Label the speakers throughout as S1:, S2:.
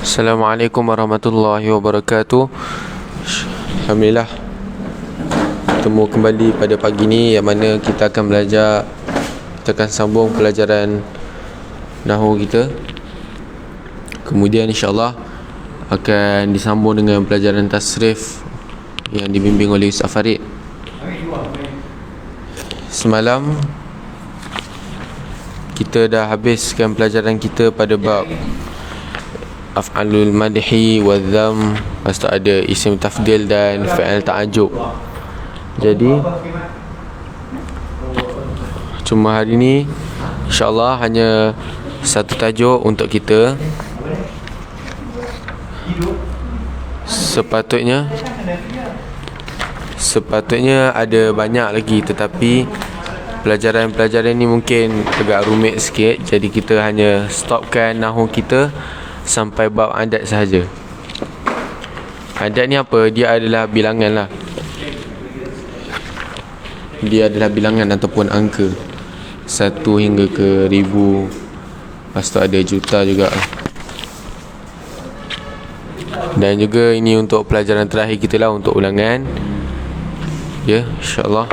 S1: Assalamualaikum warahmatullahi wabarakatuh. Alhamdulillah, bertemu kembali pada pagi ni, yang mana kita akan belajar, kita akan sambung pelajaran Nahwu kita. Kemudian insyaAllah akan disambung dengan pelajaran tasrif yang dibimbing oleh Ustaz Farid. Semalam kita dah habiskan pelajaran kita pada bab af'alul madhi wa dham. Lepas tu ada isim tafdil dan fi'al ta'ajub. Jadi cuma hari ni insyaAllah hanya satu tajuk untuk kita. Sepatutnya ada banyak lagi, tetapi pelajaran-pelajaran ni mungkin agak rumit sikit. Jadi kita hanya stopkan nahwu kita sampai bab adat sahaja. Adat ni apa? Dia adalah bilangan lah. Dia adalah bilangan ataupun angka 1 hingga ke 1000. Lepas tu ada juta juga. Dan juga ini untuk pelajaran terakhir kita lah, untuk ulangan. Ya, insyaAllah.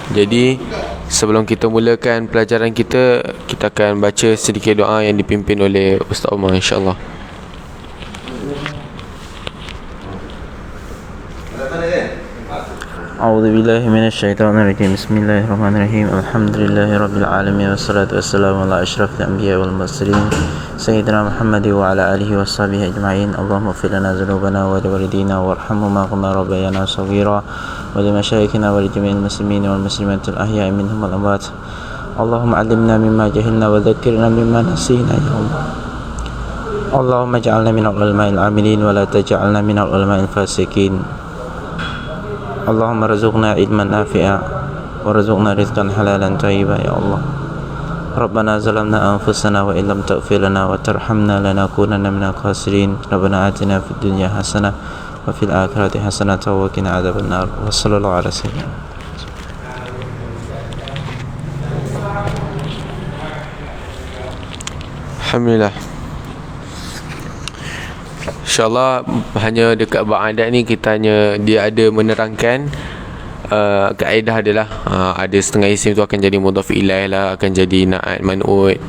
S1: Jadi sebelum kita mulakan pelajaran kita, kita akan baca sedikit doa yang dipimpin oleh Ustaz Umar, insyaAllah.
S2: A'udzu billahi minasyaitonir rajim. Bismillahirrahmanirrahim. Alhamdulillahirabbil alamin wassalatu wassalamu ala asyrafil anbiya'i wal mursalin sayyidina Muhammad wa ala alihi washabihi ajma'in. Allahumma ighfir lana dzunubana wa liwalidina warhamhuma kama rabbayana shaghira wa li masyayikhina wa li jami'il muslimin wal muslimatil ahya'i minhum wal amwat. Allahumma 'allimna mimma jahilna wa dhakkirna mimma nasina ya Allah. Allahumma ij'alna minal ulama'il 'amilin wa la taj'alna minal ulama'il fasikin. Allahumma razuqna ilman nafi'a wa razuqna rizqan halalan thayyiba ya Allah. Rabbana zalamna anfusana wa illam taghfir lana wa tarhamna lanakunanna minal khasirin. Rabbana atina fid dunya hasanah wa fil akhirati hasanah wa qina adzabannar. Wa sallallahu ala sayyidina.
S1: Alhamdulillah. InsyaAllah hanya dekat bab adat ni kita hanya, dia ada menerangkan kaedah adalah ada setengah isim tu akan jadi mudhaf ilaih lah, akan jadi na'at man'ud.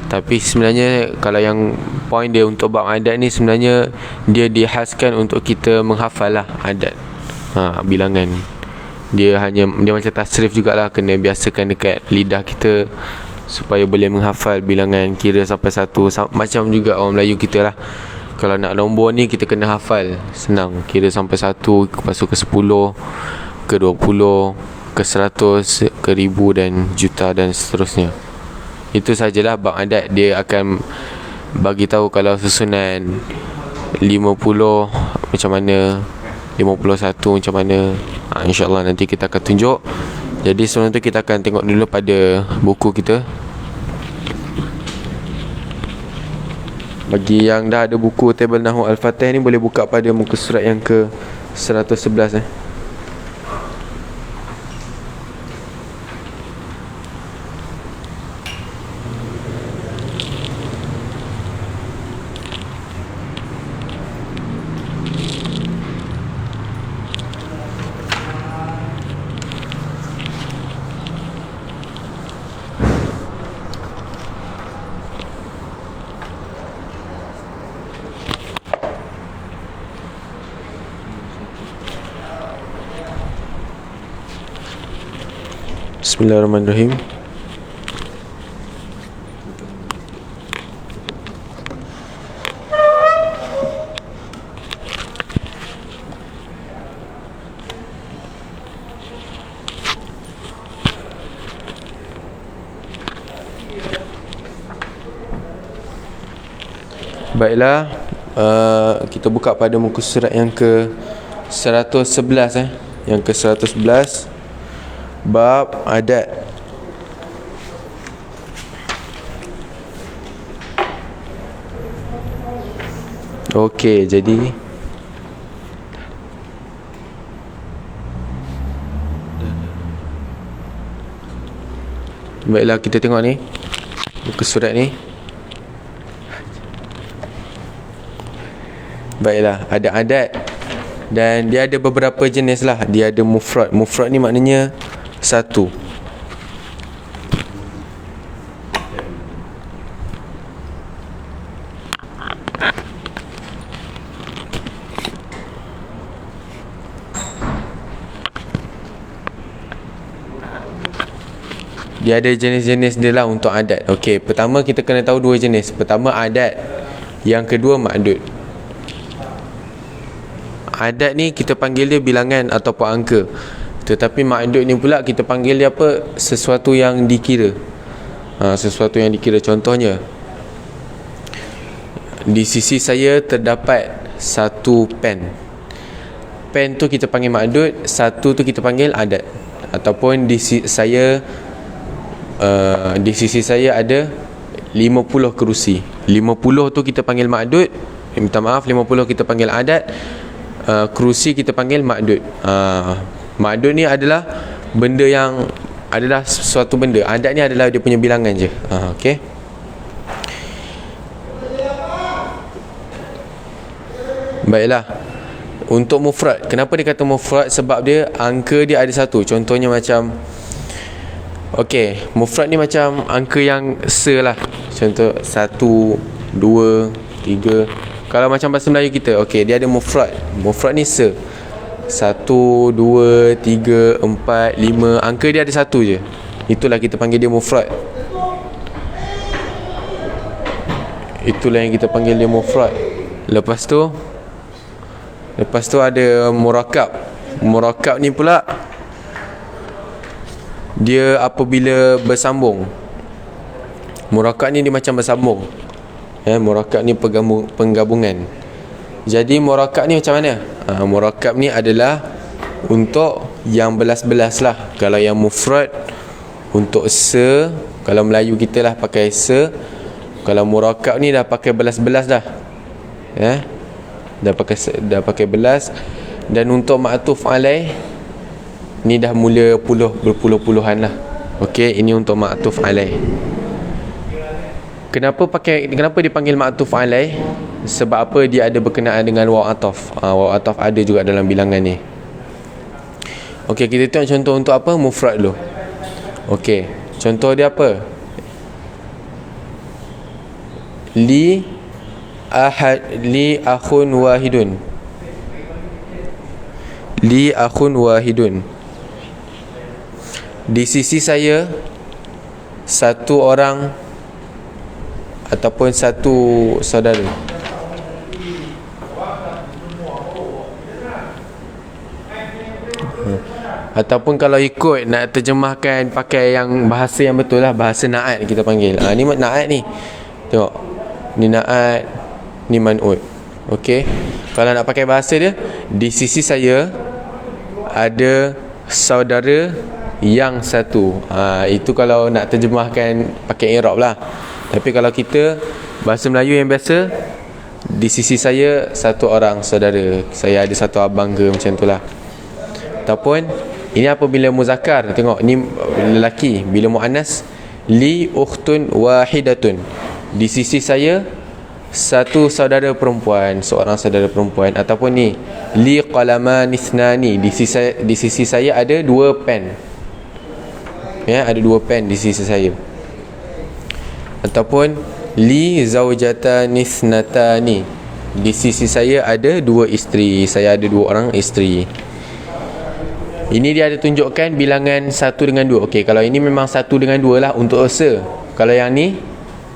S1: Tapi sebenarnya kalau yang point dia untuk bab adat ni, sebenarnya dia dihaskan untuk kita menghafal lah adat, bilangan. Dia macam tasrif jugalah, kena biasakan dekat lidah kita supaya boleh menghafal bilangan, kira sampai 1. Macam juga orang Melayu kita lah, kalau nak nombor ni kita kena hafal, senang. Kira sampai 1, lepas tu ke 10, ke 20, ke 100, ke 1000 dan juta dan seterusnya. Itu sajalah bab adat. Dia akan bagi tahu kalau susunan 50 macam mana, 51 macam mana. InsyaAllah nanti kita akan tunjuk. Jadi sebelum tu kita akan tengok dulu pada buku kita. Bagi yang dah ada buku tabel Nahwu Al-Fatih ni, boleh buka pada muka surat yang ke 111 Bismillahirrahmanirrahim. Baiklah, kita buka pada muka surat yang ke 111 yang ke 111, bab adat. Okey, jadi baiklah, kita tengok ni muka surat ni. Baiklah, ada adat. Dan dia ada beberapa jenis lah. Dia ada mufrad. Mufrad ni maknanya satu. Dia ada jenis-jenis dia lah untuk adat. Okey, pertama kita kena tahu dua jenis. Pertama adat, yang kedua ma'dud. Adat ni kita panggil dia bilangan ataupun angka. Tetapi ma'dud ni pula kita panggil dia apa? Sesuatu yang dikira. Sesuatu yang dikira. Contohnya, di sisi saya terdapat satu pen. Pen tu kita panggil ma'dud, satu tu kita panggil adat. Ataupun di sisi saya ada 50 kerusi. 50 tu kita panggil ma'dud. Minta maaf, 50 kita panggil adat. Kerusi kita panggil ma'dud. Ma'dud ni adalah benda yang adalah suatu benda. Adat ni adalah dia punya bilangan je. Okey. Baiklah. Untuk mufrad, kenapa dia kata mufrad? Sebab dia angka dia ada satu. Contohnya macam, okey, mufrad ni macam angka yang se lah. Contoh 1, 2, 3. Kalau macam bahasa Melayu kita, okey, dia ada mufrad. Mufrad ni se. 1, 2, 3, 4, 5. Angka dia ada satu je. Itulah kita panggil dia mufrad. Itulah yang kita panggil dia mufrad. Lepas tu ada murakkab. Murakkab ni pula dia apabila bersambung. Murakkab ni dia macam bersambung. Murakkab ni penggabungan. Jadi murakkab ni macam mana? Murakkab ni adalah untuk yang belas-belas lah. Kalau yang mufrad untuk se, kalau Melayu kita lah pakai se. Kalau murakkab ni dah pakai belas-belas dah. Dah pakai belas. Dan untuk ma'tuf alaih ni dah mula berpuluh-puluhan lah. Okey, ini untuk ma'tuf alaih. Kenapa dipanggil ma'tuf alaih? Sebab apa? Dia ada berkenaan dengan waw ataf. Waw ataf ada juga dalam bilangan ni. Okey, kita tengok contoh untuk apa? Mufrad dulu. Okey, contoh dia apa? Li akhun wahidun. Li akhun wahidun. Di sisi saya satu orang ataupun satu saudara. Ataupun kalau ikut nak terjemahkan pakai yang bahasa yang betul lah, bahasa na'at kita panggil. Ni na'at ni. Tengok. Ni na'at, ni man'ud. Okey. Kalau nak pakai bahasa dia, di sisi saya ada saudara yang satu. Itu kalau nak terjemahkan pakai i'rab lah. Tapi kalau kita bahasa Melayu yang biasa, di sisi saya satu orang saudara. Saya ada satu abang ke, macam tu lah. Ataupun ini apabila muzakkar, tengok ni lelaki. Bila muannas, li ukhtun wahidatun. Di sisi saya satu saudara perempuan, seorang saudara perempuan. Ataupun ni li qalaman ithnani. Di sisi saya ada dua pen. Ada dua pen di sisi saya. Ataupun li zaujatan ithnatani. Di sisi saya ada dua isteri. Saya ada dua orang isteri. Ini dia ada tunjukkan bilangan 1 dengan 2. Okey, kalau ini memang 1 dengan 2 lah untuk se. Kalau yang ni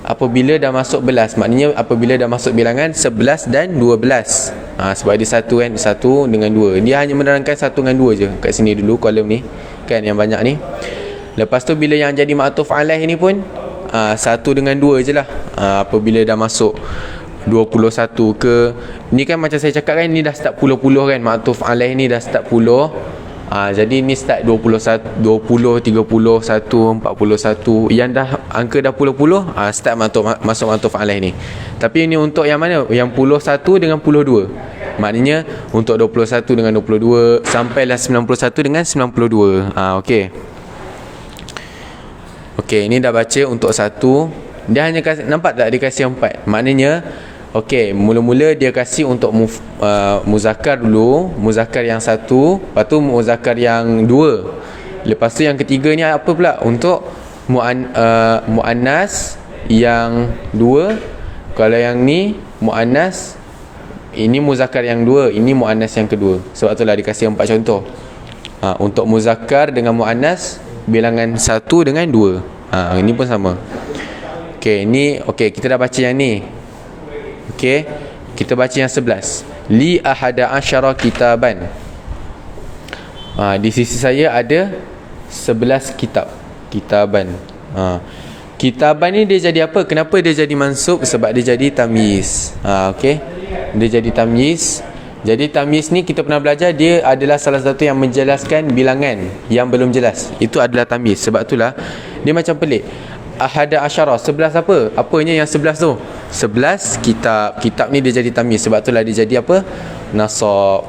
S1: apabila dah masuk belas, maknanya apabila dah masuk bilangan 11 dan 12. Sebab ada 1 kan, 1 dengan 2. Dia hanya menerangkan 1 dengan 2 je kat sini dulu, kolom ni kan, yang banyak ni. Lepas tu bila yang jadi ma'tuf alaih ni pun 1 dengan 2 je lah. Apabila dah masuk 21 ke, ni kan macam saya cakap kan, ni dah start puluh-puluh kan. Ma'tuf alaih ni dah start puluh. Jadi ni start 21, 20, 30, 1, 41. Yang dah angka dah puluh-puluh, start masuk ma'tuf alaih ni. Tapi ni untuk yang mana? Yang puluh 1 dengan puluh 2. Maknanya untuk 21 dengan 22 sampailah 91 dengan 92. Okey. Okey, ini dah baca untuk 1. Dia hanya nampak tak dia kasih 4. Maknanya Okey, mula-mula dia kasih untuk muzakkar dulu, muzakkar yang satu, lepas tu muzakkar yang dua. Lepas tu yang ketiga ni apa pula? Untuk muannas yang dua. Kalau yang ni muannas, ini muzakkar yang dua, ini muannas yang kedua. Sebab itulah dikasih 4 contoh. Untuk muzakkar dengan muannas, bilangan 1 dengan 2. Ini pun sama. Okey, ni okey, kita dah baca yang ni. Okey, kita baca yang 11. Li ahada asyara kitaban. Di sisi saya ada 11 kitab. Kitaban. Kitaban ni dia jadi apa? Kenapa dia jadi mansub? Sebab dia jadi tamyiz. Okey, dia jadi tamyiz. Jadi tamyiz ni kita pernah belajar, dia adalah salah satu yang menjelaskan bilangan yang belum jelas. Itu adalah tamyiz. Sebab itulah dia macam pelik. Ahada asyara, 11 apa? Apanya yang 11 tu? 11 kitab. Kitab ni dia jadi tamyiz. Sebab itulah dia jadi apa? Nasab.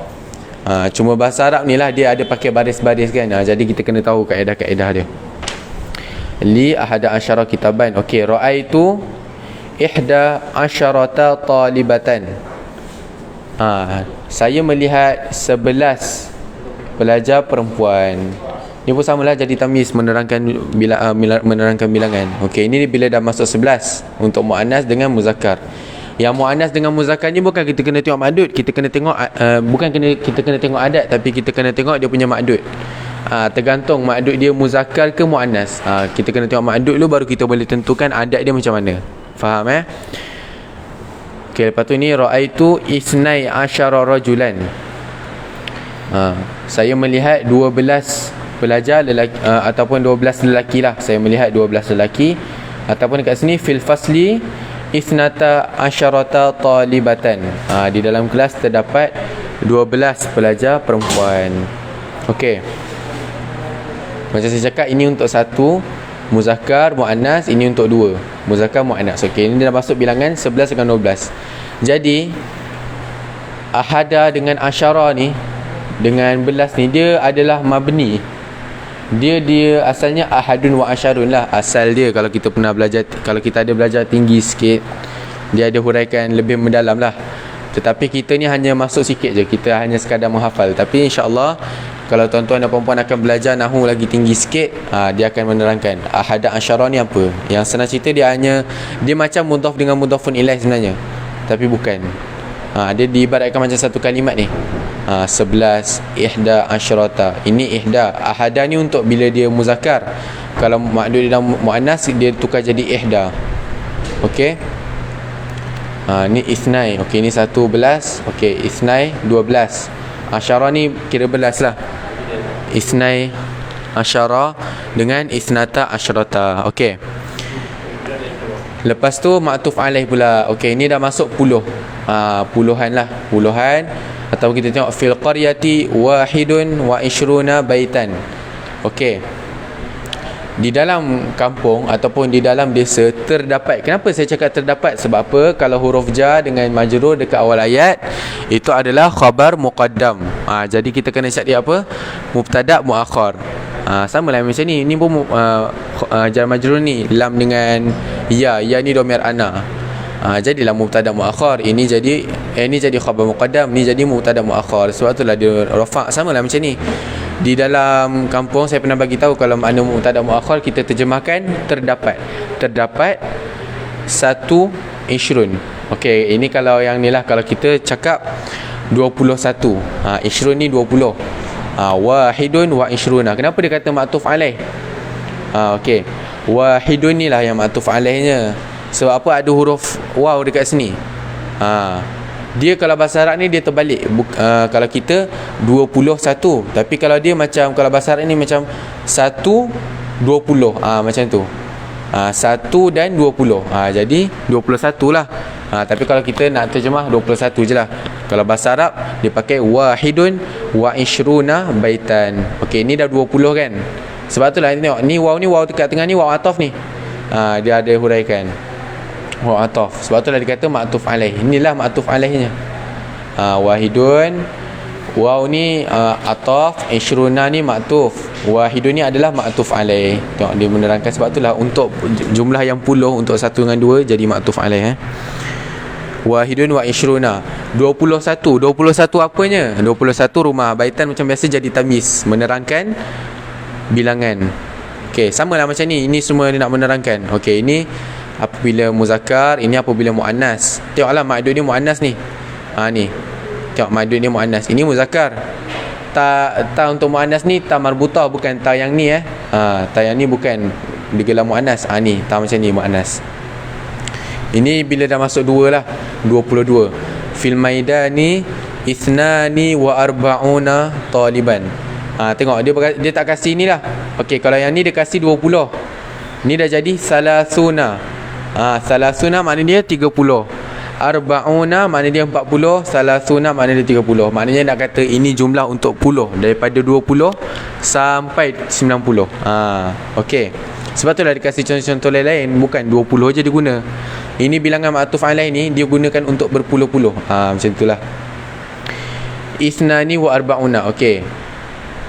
S1: Cuma bahasa Arab ni lah dia ada pakai baris-baris kan. Jadi kita kena tahu kaedah-kaedah dia. Li ahada asyara kitaban. Okey, ra'aitu ihda asyarata talibatan. Saya melihat 11 pelajar perempuan. Ni pun samalah jadi tamyiz, menerangkan menerangkan bilangan. Okey, ini bila dah masuk 11 untuk muannas dengan muzakkar. Yang muannas dengan muzakkar ni bukan kita kena tengok mahdud, kita kena tengok kita kena tengok adat, tapi kita kena tengok dia punya mahdud. Tergantung mahdud dia muzakkar ke muannas. Kita kena tengok mahdud dulu baru kita boleh tentukan adat dia macam mana. Faham Okey, lepas tu ni ra'aitu isnai asyara rajulan. Saya melihat 12 pelajar lelaki, ataupun 12 lelaki lah. Saya melihat 12 lelaki. Ataupun dekat sini fil fasli isnata asyarata talibatan. Di dalam kelas terdapat 12 pelajar perempuan. Okey, macam saya cakap, ini untuk satu muzakkar muannas, ini untuk dua muzakkar muannas. Okey, ini dah masuk bilangan 11 dengan 12. Jadi ahada dengan asyara ni, dengan belas ni, dia adalah mabni. Dia asalnya ahadun wa asyarun lah. Asal dia, kalau kita pernah belajar, kalau kita ada belajar tinggi sikit, dia ada huraikan lebih mendalam lah. Tetapi kita ni hanya masuk sikit je, kita hanya sekadar menghafal. Tapi insyaAllah kalau tuan-tuan dan puan-puan akan belajar nahu lagi tinggi sikit, dia akan menerangkan ahada asyara ni apa. Yang senang cerita, dia macam mudhaf dengan mudhafun ilaih sebenarnya, tapi bukan. Dia diibaratkan macam satu kalimat ni. 11 ihda asyarata. Ini ihda. Ahada ni untuk bila dia muzakkar. Kalau mahdud dia muannas, dia tukar jadi ihda. Okey. Ni isnai. Okey, ni 11. Okey, isnai 12. Asyara ni kira belas lah. Isnai asyara dengan isnata asyarata. Okey. Lepas tu ma'tuf alaih pula. Okey, ni dah masuk puluh. Puluhan lah. Puluhan. Atau kita tengok fil qaryati wahidun wa ishruna baitan. Okey, di dalam kampung ataupun di dalam desa terdapat. Kenapa saya cakap terdapat? Sebab apa? Kalau huruf jar dengan majrur dekat awal ayat, itu adalah khabar muqaddam. Jadi kita kena cari apa? Mubtada muakhar. Sama lah macam ni. Ini pun jar majrur ni, lam dengan ya ni dhamir ana. Jadilah mubtada muakhar. Ini jadi khabar muqaddam, ni jadi mubtada muakhar. Sebab itulah dia rafa'. Samalah macam ni. Di dalam kampung saya pernah bagi tahu, kalau makna mubtada muakhar kita terjemahkan terdapat. Terdapat 1 Okey, ini kalau yang ni lah, kalau kita cakap 21. Ishrun ni 20. Wahidun wa ishruna. Kenapa dia kata ma'tuf alaih? Okey, wahidun ni lah yang ma'tuf alaihnya. Sebab apa? Ada huruf waw dekat sini. Dia kalau bahasa Arab ni dia terbalik. Kalau kita 21, tapi kalau dia macam, kalau bahasa Arab ni macam 1 20. Macam tu. 1 dan 20. Jadi 21 lah. Tapi kalau kita nak terjemah 21 je lah. Kalau bahasa Arab dia pakai wahidun wa ishruna baitan. Okey, ni dah 20 kan. Sebab tu lah tengok, ni waw dekat tengah ni waw ataf ni. Dia ada huraikan waw ataf. Sebab tu lah dia kata ma'tuf alaih. Inilah ma'tuf alaihnya. Wahidun, waw ni ataf, ishruna ni ma'tuf, wahidun ni adalah ma'tuf alaih. Tengok dia menerangkan. Sebab tu lah untuk jumlah yang 10, untuk 1 dengan 2 jadi ma'tuf alaih. Wahidun wa ishruna. 21 apanya? 21 rumah baitan macam biasa jadi tamyiz, menerangkan bilangan. Okey, samalah macam ni. Ini semua dia nak menerangkan. Okey, ini apabila muzakkar, ini apabila muannas. Tengoklah maksud dia muannas ni. Ni. Tengok maksud dia muannas. Ini muzakkar. Ta untuk muannas ni ta marbutah, bukan ta yang ni ta yang ni bukan digelar muannas. Ni ta macam ni muannas. Ini bila dah masuk 2 lah. 22. Fil maidani ithnani wa arba'una taliban. Tengok dia tak kasih ni lah. Okey, kalau yang ni dia kasih 20. Ni dah jadi salasuna. Salasuna maknanya dia 30. Arba'una maknanya dia 40. Salasuna maknanya dia 30. Maknanya nak kata ini jumlah untuk puluh, daripada 20 sampai 90. Okey. Sebab tu lah dikasih contoh-contoh lain, bukan 20 je dia guna. Ini bilangan ma'tuf alaih ni dia gunakan untuk berpuluh-puluh. Macam itulah. Isnani wa arba'una. Okey.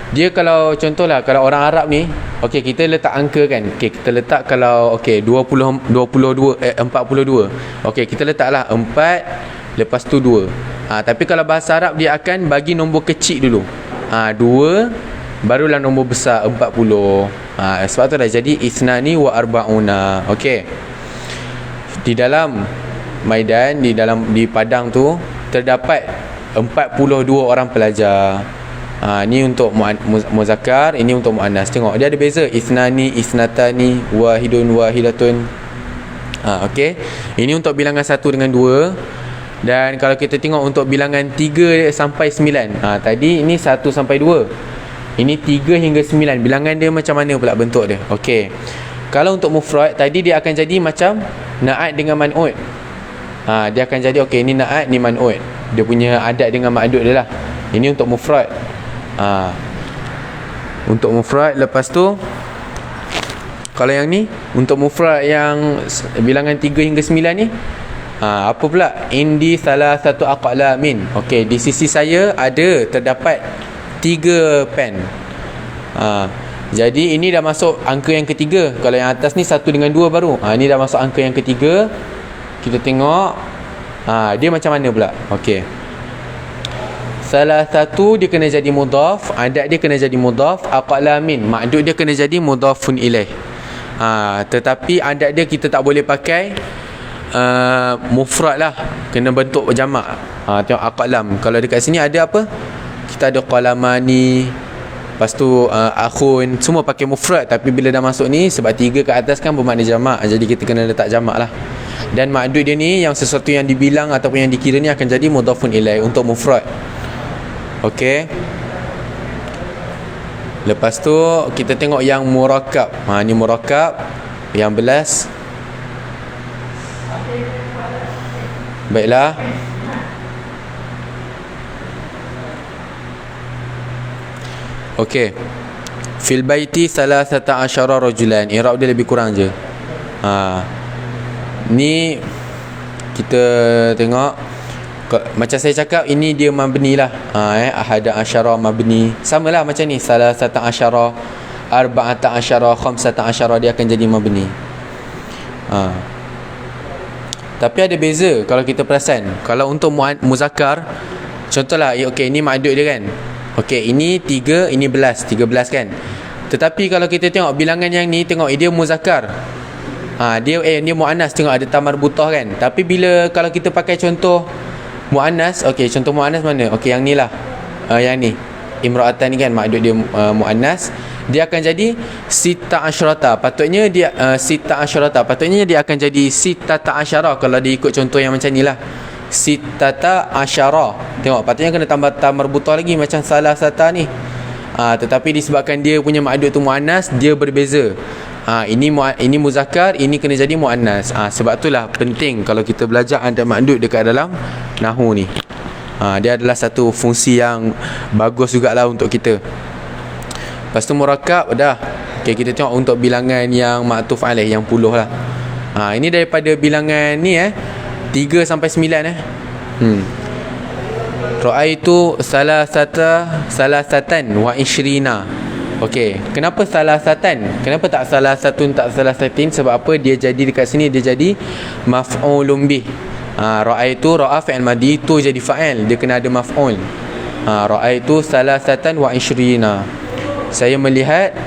S1: Dia kalau contohlah kalau orang Arab ni, okey kita letak angka kan. Okey kita letak kalau 42 42. Okey kita letaklah 4 lepas tu 2. Tapi kalau bahasa Arab dia akan bagi nombor kecil dulu. 2 barulah nombor besar 40. Sebab tu dah jadi isnani wa arba'una. Okey. Di dalam maidan, di padang tu terdapat 42 orang pelajar. Ni untuk muzakkar, ini untuk muannas. Tengok dia ada beza, isnani, isnatani, wahidun, wahidatun. Okey. Ini untuk bilangan 1 dengan 2. Dan kalau kita tengok untuk bilangan 3 sampai 9. Tadi ini 1 sampai 2. Ini 3 hingga 9. Bilangan dia macam mana pula bentuk dia? Okey. Kalau untuk mufrad tadi dia akan jadi macam na'at dengan man'ud. Dia akan jadi ini na'at, ni man'ud. Dia punya adat dengan ma'dud dia lah. Ini untuk mufrad. Untuk mufrad. Lepas tu kalau yang ni untuk mufrad yang bilangan 3 hingga 9 ni, apa pula? Indi salah satu aqlamin. Okey, di sisi saya terdapat 3 pen. Jadi ini dah masuk angka yang ketiga. Kalau yang atas ni 1 dengan 2 baru. Ini dah masuk angka yang ketiga. Kita tengok dia macam mana pula. Okey. Salah satu dia kena jadi mudhaf, adat dia kena jadi mudhaf, aqlamin ma'dud dia kena jadi mudhafun ilaih. Tetapi adat dia kita tak boleh pakai mufrad lah, kena bentuk jamak. Tengok aqlam. Kalau dekat sini ada apa? Kita ada qalamani, lepas tu akhun, semua pakai mufrad. Tapi bila dah masuk ni, sebab 3 ke atas kan bermakna jamak, jadi kita kena letak jamak lah. Dan ma'dud dia ni, yang sesuatu yang dibilang ataupun yang dikira ni akan jadi mudhafun ilaih untuk mufrad. Okey. Lepas tu kita tengok yang murakkab. Ni murakkab yang belas. Baiklah. Okey. Fil baiti 13 rajulan. I'rab dia lebih kurang je. Ni kita tengok, macam saya cakap, ini dia mabni lah. Ahada asyara mabni. Sama lah macam ni. Salah satu asyara, arba'ata asyara, khamsata asyara, dia akan jadi mabni. Tapi ada beza kalau kita perasan. Kalau untuk muzakkar, contohlah, okey, ini ma'dud dia kan. Okey, ini 3, ini belas, 13 kan. Tetapi kalau kita tengok bilangan yang ni, tengok dia muzakkar. Dia muannas, tengok ada tamar butah kan. Tapi bila kalau kita pakai contoh muannas, okey, contoh muannas mana? Okey, yang ni lah. Yang ni. Imra'atan ni kan maksud dia muannas. Dia akan jadi sita asyrata. Patutnya dia sita asyrata. Patutnya dia akan jadi sitata asyara kalau dia ikut contoh yang macam ni lah. Sitata asyara. Tengok, patutnya kena tambah tamar butah lagi macam salah sata ni. Tetapi disebabkan dia punya maksud tu muannas, dia berbeza. Ini muzakkar, ini kena jadi muannas. Sebab itulah penting kalau kita belajar adat maksud dekat dalam nahwu ni. Dia adalah satu fungsi yang bagus jugalah untuk kita. Lepas tu murakkab dah. Okay, kita tengok untuk bilangan yang ma'tuf alaih, yang puluh lah. Ini daripada bilangan ni 3 sampai 9 Ra'aitu salasatan wa ishrina. Okey, kenapa salasatan? Kenapa tak salah satun, tak salah satin? Sebab apa? Dia jadi dekat sini dia jadi maf'ulun bih. Ra'aitu, ra'a fi'il madhi, tu jadi fa'il, dia kena ada maf'ul. Ra'aitu salasatan wa ishrina, saya melihat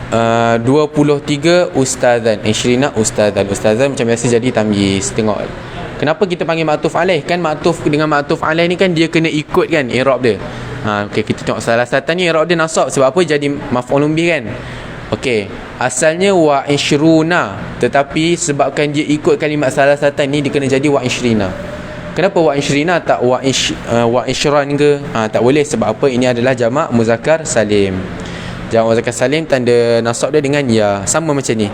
S1: 23 ustazan. Ishrina ustazan. Ustazan macam biasa jadi tamyiz. Tengok kenapa kita panggil ma'tuf alaih, kan ma'tuf dengan ma'tuf alaih ni kan dia kena ikut kan i'rab dia. Okey, kita tengok salasatan ni i'rab dia nasab, sebab apa? Jadi maf'ulun bih kan. Okey, asalnya wa ishruna, tetapi sebabkan dia ikut kalimat salasatan ni dia kena jadi wa ishrina. Kenapa wa ishrina tak wa ishran ke? Tak boleh, sebab apa? Ini adalah jamak muzakkar salim. Jamak muzakkar salim tanda nasab dia dengan ya, sama macam ni.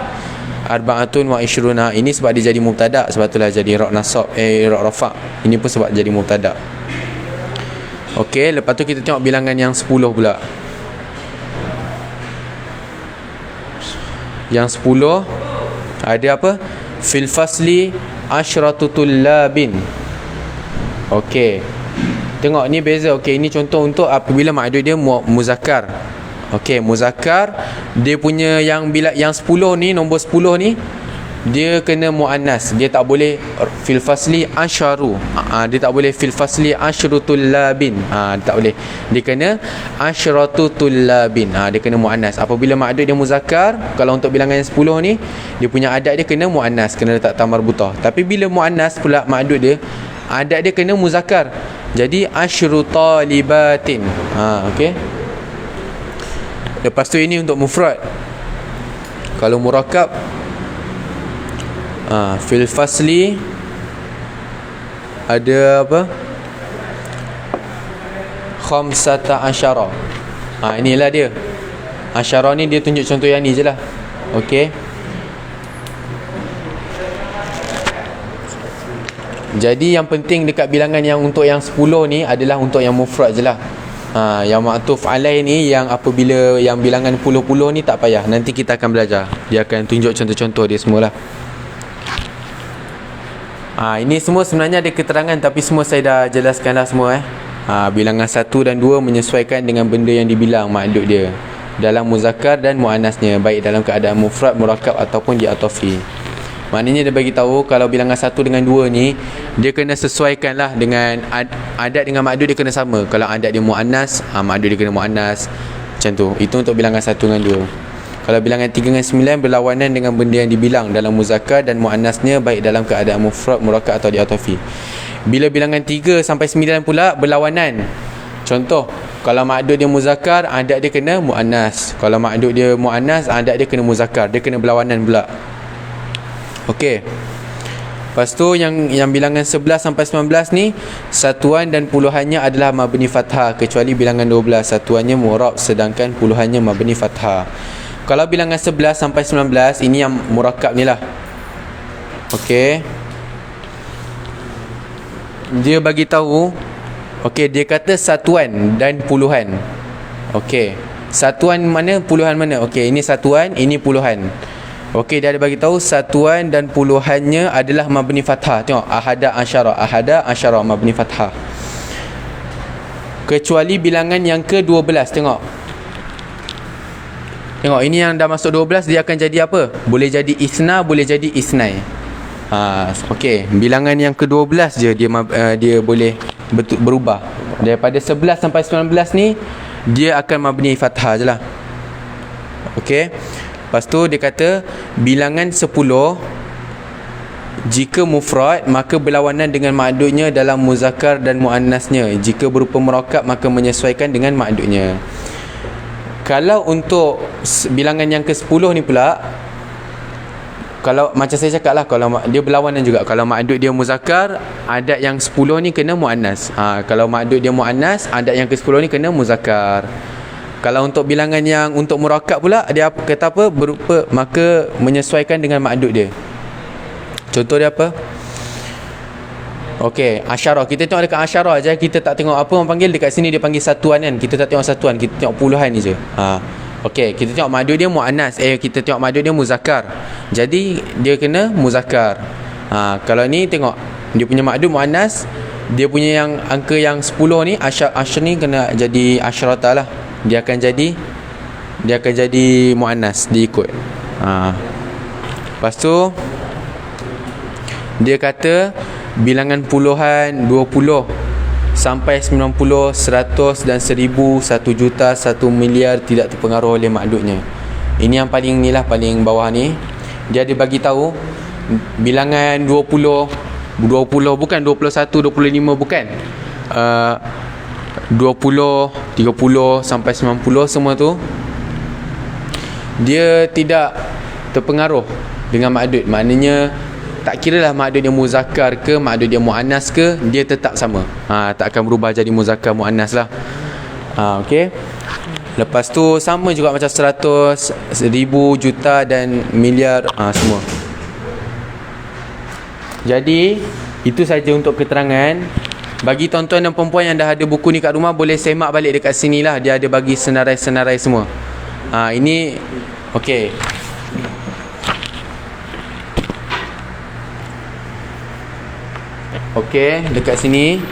S1: Arba'atun wa ishruna, ini sebab dia jadi mubtada, sebab itulah jadi ra' nasab, ra' rafa'. Ini pun sebab jadi mubtada. Okey, lepas tu kita tengok bilangan yang 10 pula. Yang 10 ada apa? Fil fasli asyratu tullabin. Okey, tengok ni beza. Okey, ini contoh untuk apabila maksud dia muzakkar. Okey, muzakkar dia punya yang bila yang 10 ni, nombor 10 ni dia kena muannas. Dia tak boleh fil fasli asyaru. Dia tak boleh fil fasli asyrutul labin. Dia tak boleh. Dia kena asyratul labin. Dia kena muannas. Apabila maksud dia muzakkar, kalau untuk bilangan yang 10 ni, dia punya adat dia kena muannas, kena letak tamar butah. Tapi bila muannas pula maksud dia, adat dia kena muzakkar. Jadi asyrutalibatin. Okey. Lepas tu ini untuk mufrad. Kalau murakkab, fil fasli ada apa? Khamsata asyara. Inilah dia. Asyara ni dia tunjuk contoh yang ni je lah. Okey. Jadi yang penting dekat bilangan yang untuk yang 10 ni adalah untuk yang mufrad je lah. Yang ma'tuf alaih ni, yang apabila yang bilangan puluh-puluh ni tak payah, nanti kita akan belajar. Dia akan tunjuk contoh-contoh dia semualah. Ini semua sebenarnya ada keterangan, tapi semua saya dah jelaskan dah semua. Bilangan 1 dan 2 menyesuaikan dengan benda yang dibilang maksud dia dalam muzakkar dan muannasnya, baik dalam keadaan mufrad, murakkab ataupun diatofi. Maknanya dia bagi tahu kalau bilangan 1 dengan 2 ni dia kena sesuaikanlah dengan adat dengan maksud dia kena sama. Kalau adat dia muannas, maksud dia kena muannas. Macam tu. Itu untuk bilangan 1 dengan 2. Kalau bilangan 3 dengan 9 berlawanan dengan benda yang dibilang dalam muzakkar dan muannasnya, baik dalam keadaan mufrad, murakkab atau diatofi. Bila bilangan 3 sampai 9 pula berlawanan. Contoh, kalau maksud dia muzakkar, adat dia kena muannas. Kalau maksud dia muannas, adat dia kena muzakkar. Dia kena berlawanan pula. Okey. Lepas tu yang bilangan 11 sampai 19 ni, satuan dan puluhannya adalah mabni fathah, kecuali bilangan 12 satuannya mu'rab sedangkan puluhannya mabni fathah. Kalau bilangan 11 sampai 19 ini yang murakkab ni lah. Okey. Dia bagi tahu, okey, dia kata satuan dan puluhan. Okey. Satuan mana, puluhan mana? Okey, ini satuan, ini puluhan. Okey, dia ada bagi tahu satuan dan puluhannya adalah mabni fathah. Tengok, ahada asyara mabni fathah. Kecuali bilangan yang ke-12. Tengok, ini yang dah masuk 12, dia akan jadi apa? Boleh jadi isna, boleh jadi isnai. Okey, bilangan yang ke-12 je dia boleh berubah. Daripada 11 sampai 19 ni dia akan mabni fathah je lah. Okey. Lepas tu dia kata bilangan 10 jika mufrad maka berlawanan dengan maksudnya dalam muzakkar dan muannasnya. Jika berupa murakkab maka menyesuaikan dengan maksudnya. Kalau untuk bilangan yang ke-10 ni pula, kalau macam saya cakap lah, kalau dia berlawanan juga. Kalau maksud dia muzakkar, adat yang 10 ni kena muannas. Kalau maksud dia muannas, adat yang ke-10 ni kena muzakkar. Kalau untuk bilangan yang untuk murakkab pula, dia kata apa? Berupa, maka menyesuaikan dengan maksud dia. Contoh dia apa? Okey, asyarah. Kita tengok dekat asyarah aja, kita tak tengok apa orang panggil. Dekat sini dia panggil satuan kan. Kita tak tengok satuan, kita tengok puluhan ni je. Okey, kita tengok maksud dia muannas. Kita tengok maksud dia muzakkar. Jadi dia kena muzakkar. Kalau ni tengok dia punya maksud muannas, dia punya yang angka yang 10 ni asyar ni kena jadi asyrata lah. Dia akan jadi muannas, diikut. Lepas tu dia kata bilangan puluhan, 20 sampai 90, 100 dan 1000, 1 juta, 1 miliar tidak terpengaruh oleh makdudnya. Ini yang paling ni lah, paling bawah ni. Dia ada bagi tahu bilangan 20 bukan 21, 25 bukan. 20, 30 sampai 90 semua tu dia tidak terpengaruh dengan makdud. Maknanya tak kira lah makdud dia muzakkar ke, makdud dia muannas ke, dia tetap sama. Tak akan berubah jadi muzakkar muannas lah. Okey. Lepas tu sama juga macam 100, 1000, juta dan miliar, semua. Jadi itu saja untuk keterangan. Bagi tuan-tuan dan perempuan yang dah ada buku ni kat rumah, boleh semak balik dekat sini lah. Dia ada bagi senarai-senarai semua. Ini okey. Okey, dekat sini.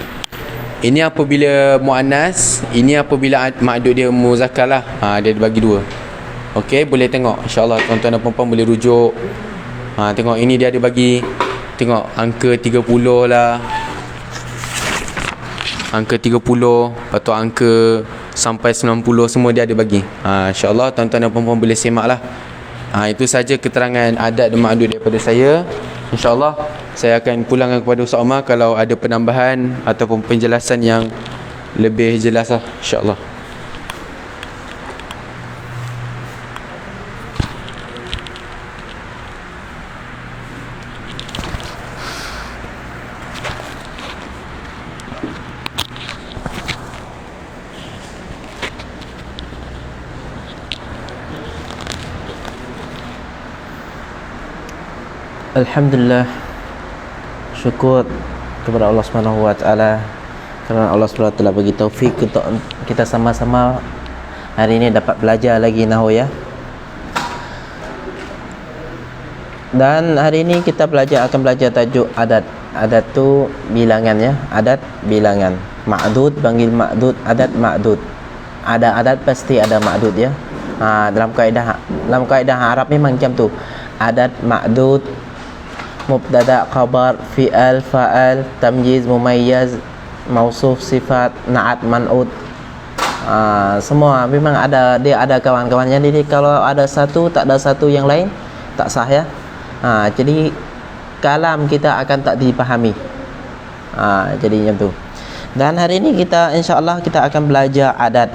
S1: Ini apabila muannas, ini apabila makdud dia muzakkar lah. Dia bagi dua. Okey, boleh tengok. InsyaAllah tuan-tuan dan perempuan boleh rujuk. Tengok ini dia ada bagi. Tengok angka 30 lah. Angka 30, lepas tu angka sampai 90 semua dia ada bagi. InsyaAllah tuan-tuan dan perempuan boleh semak lah. Itu saja keterangan adat dan makdud daripada saya. InsyaAllah saya akan pulangkan kepada Ustaz Omar kalau ada penambahan ataupun penjelasan yang lebih jelas lah, InsyaAllah.
S2: Alhamdulillah, syukur kepada Allah Subhanahu wa taala kerana Allah Subhanahu wa taala bagi taufik untuk kita sama-sama hari ini dapat belajar lagi nahwu ya. Dan hari ini kita akan belajar tajuk adat. Adat tu bilangan ya, adat bilangan. Ma'dud panggil ma'dud, adat ma'dud. Ada adat pasti ada ma'dud ya. Dalam kaedah Arab memang macam tu. Adat ma'dud, mubtada, khabar, fi'al, fa'al, tamyiz, mumayyaz, mausuf, sifat, na'at, man'ud. Semua memang ada, dia ada kawan-kawannya. Jadi kalau ada satu tak ada satu yang lain tak sah ya. Jadi kalam kita akan tak dipahami. Jadi macam tu. Dan hari ini kita insya-Allah kita akan belajar adat.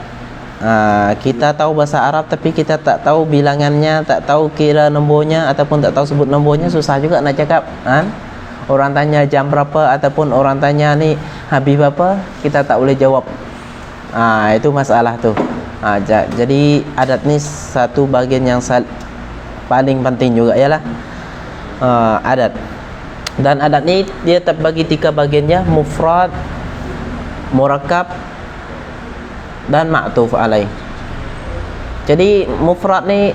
S2: Kita tahu bahasa Arab tapi kita tak tahu bilangannya, tak tahu kira nombornya ataupun tak tahu sebut nombornya, susah juga nak cakap kan? Orang tanya jam berapa ataupun orang tanya ni habis berapa, kita tak boleh jawab. Itu masalah tu. Jadi adat ni satu bahagian yang paling penting juga ialah adat. Dan adat ni dia terbagi 3 bahagiannya, mufrad, murakkab dan ma'tuf alaih. Jadi mufrad ni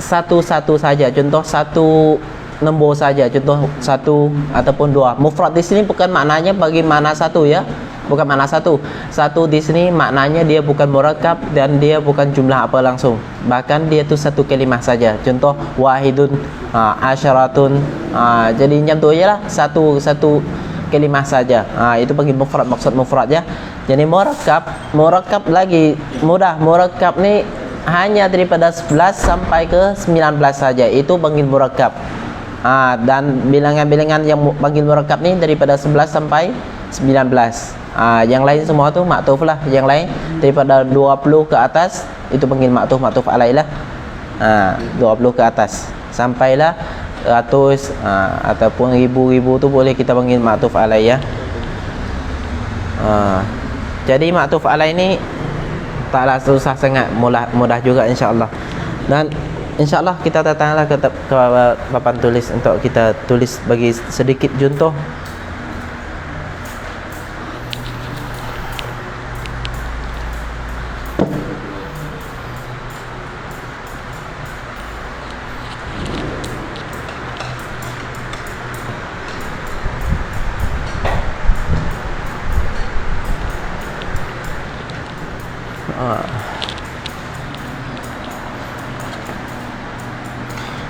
S2: satu-satu saja, contoh satu nombor saja, contoh 1 ataupun 2. Mufrad di sini bukan maknanya bagi makna satu ya, bukan makna satu. Satu di sini maknanya dia bukan murakkab dan dia bukan jumlah apa langsung. Bahkan dia tu satu kalimah saja. Contoh wahidun, asyaratun. Jadi macam tu jelah, satu kalimah saja. Itu bagi mufrad, maksud mufrad ya. Jadi murakkab lagi mudah. Murakkab ni hanya daripada 11 sampai ke 19 saja. Itu panggil murakkab. Dan bilangan-bilangan yang panggil murakkab ni daripada 11 sampai 19. Yang lain semua tu maktuf lah. Yang lain daripada 20 ke atas itu panggil maktuf alaih lah. 20 ke atas sampailah ratus ataupun ribu-ribu tu boleh kita panggil maktuf alaih ya. Jadi maktuf alaih ni taklah susah sangat, mudah juga insya-Allah. Dan insya-Allah kita datanglah ke papan tulis untuk kita tulis bagi sedikit contoh.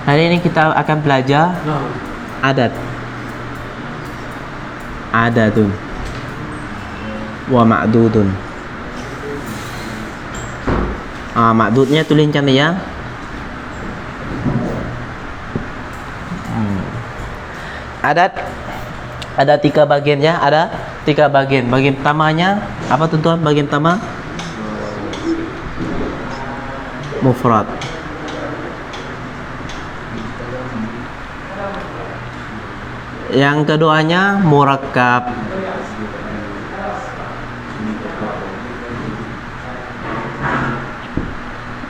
S2: Hari ini kita akan belajar adat. adadun wa ma'dudun. Ma'dudnya tulis macam ni ya. Adat ada 3 bagian ya, ada 3 bagian. Bagian pertamanya apa tuan-tuan? Bagian pertama mufrad. Yang keduanya murakkab.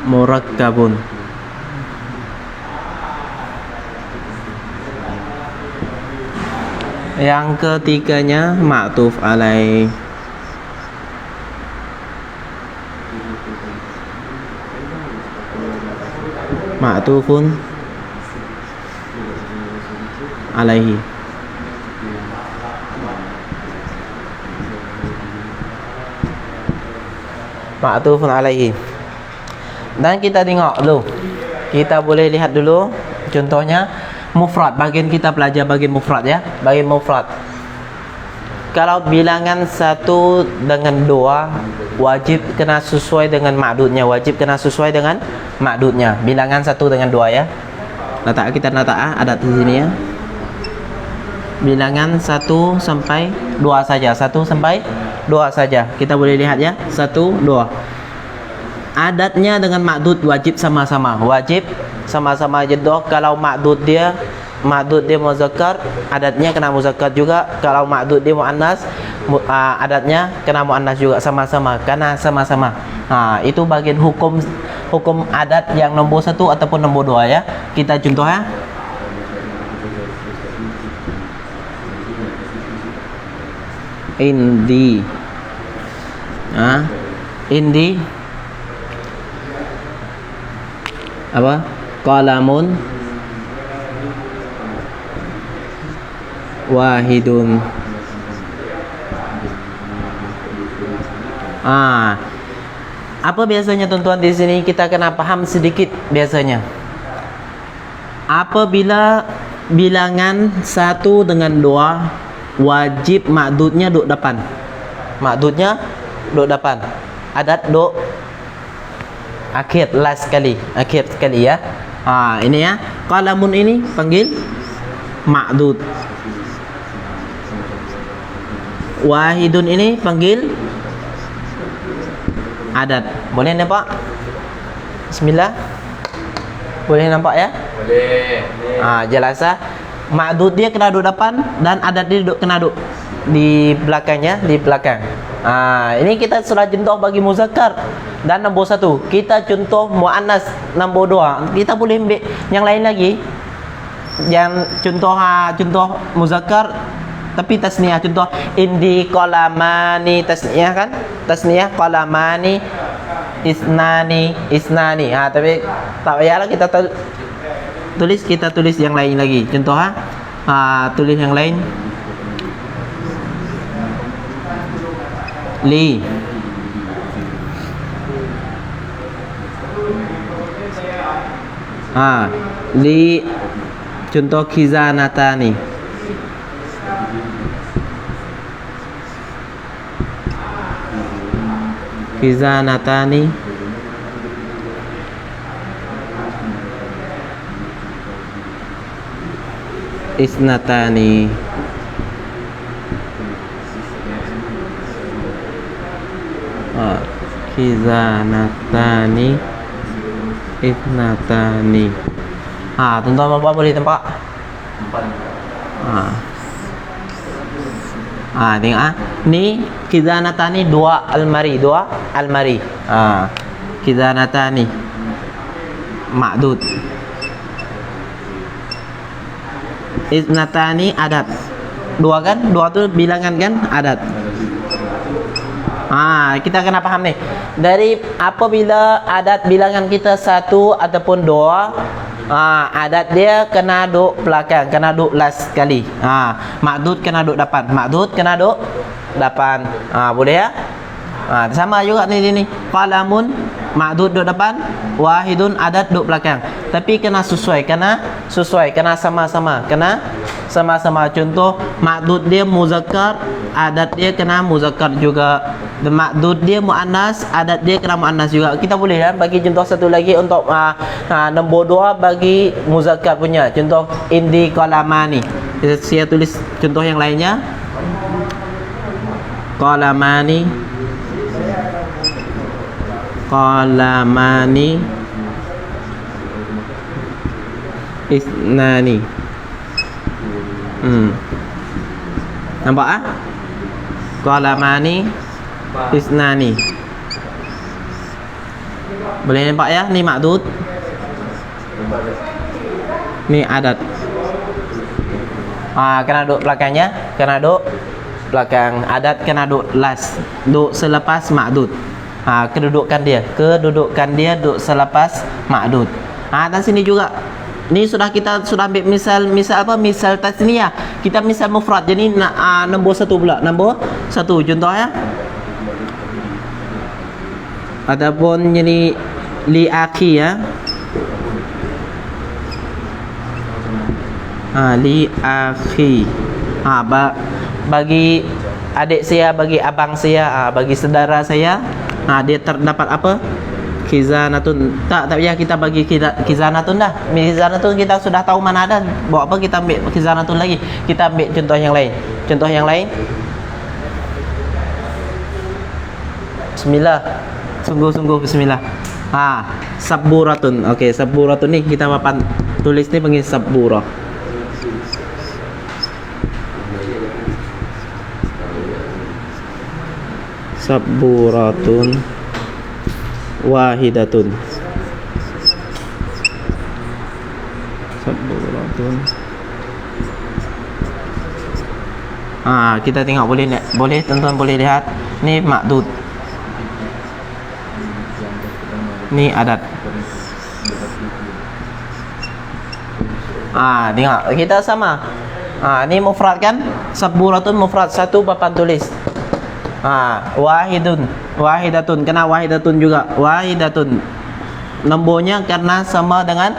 S2: Murakkabun. Yang ketiganya ma'tuf alaih. Ma'tufun alaihi. Ma'tufun alaihi. Dan kita tengok dulu. Kita boleh lihat dulu contohnya mufrad. Bagian kita belajar bagian mufrad ya. Bagian mufrad. Kalau bilangan 1 dengan 2 wajib kena sesuai dengan ma'dudnya. Wajib kena sesuai dengan ma'dudnya. Bilangan 1 dengan 2 ya. Kita letak adat di sini ya. Bilangan 1 sampai 2 saja. 1 sampai 2 saja. Kita boleh lihat ya. 1, 2. Adatnya dengan ma'dud wajib sama-sama. Wajib sama-sama jedoh. Kalau ma'dud dia muzakkar, adatnya kena muzakkar juga. Kalau ma'dud dia muannas, adatnya kena muannas juga, sama-sama. Karena sama-sama. Itu bagian hukum adat yang nombor 1 ataupun nombor 2 ya. Kita contoh ya. Indi. Indi apa? Qalamun wahidun. Apa biasanya tuan-tuan di sini kita kena paham sedikit biasanya. Apabila bilangan 1 dengan 2 wajib ma'dudnya duk depan. Ma'dudnya duk depan. Adat duk akhir, last sekali. Akhir sekali ya. Ini ya. Qalamun ini panggil ma'dud. Wahidun ini panggil adat. Boleh nampak? Bismillah. Boleh nampak ya? Boleh. Jelas ah. Ma'dud dia kena duduk depan dan adat dia kena duduk di belakangnya, di belakang. Ini kita sudah contoh bagi muzakkar dan nombor 1. Kita contoh muannas nombor 2. Kita boleh ambil yang lain lagi. Yang contoh muzakkar tapi tasniyah. Contoh indi qalamani, tasniyah kan? Tasniyah qalamani isnani. Tapi tak payahlah kita tulis yang lain lagi. Contoh tulis yang lain. Li. Li contoh khizanatani. Khizanatani. Isnatani. Khizanatani isnatani. Tuan-tuan bapak boleh tempat. Tengok ni khizanatani 2 almari. Khizanatani ma'dud. Isnatani adat. 2 kan? 2 tu bilangan kan? Adat. Kita kena paham nih. Dari apabila adat bilangan kita 1 ataupun 2, adat dia kena duduk belakang, kena duduk last sekali. Ma'dud kena duduk depan. Ma'dud kena duduk depan. Boleh ya? Sama juga ni. Qalamun ma'dud duduk depan, wahidun adat duduk belakang. Tapi kena sesuai, kena sama-sama, kena sama-sama. Contoh ma'dud dia muzakkar, adat dia kena muzakkar juga. Dan ma'dud dia muannas, adat dia kena muannas juga. Kita boleh kan bagi contoh satu lagi untuk nombor 2 bagi muzakkar punya. Contoh indi qalamani. Saya tulis contoh yang lainnya. Qalamani, qalamani isnani. Nampak ah? Qalamani isnani. Boleh nampak ya? Ni ma'dud, ni adat. Kena duduk belakangnya, kena duduk belakang. Adat kena duduk last, duduk selepas ma'dud. Kedudukan dia duduk selepas ma'dud. Dan sini juga ni kita sudah ambil misal apa? Misal tasniyah. Kita misal mufrad. Jadi nombor 1 pula. Nombor 1 contoh ya. Ataupun jadi li akhi ya. Li akhi. Bagi adik saya, bagi abang saya, bagi saudara saya, dia terdapat apa? Khizanatun. Tak payah kita bagi khizanatun dah. Khizanatun kita sudah tahu mana ada. Buat apa kita ambil khizanatun lagi? Kita ambil contoh yang lain. Contoh yang lain. Bismillah. Sungguh-sungguh bismillah. Saburatun. Okey, saburatun ni kita papan tulis ni panggil saburah. Saburatun wahidatun. Saburatun. Kita tengok boleh tuan-tuan boleh lihat ni ma'dud, ni adat. Tengok kita sama. Ni mufrad kan? Saburatun mufrad, satu papan tulis. Wahidatun kena wahidatun juga. Wahidatun nombornya karena sama dengan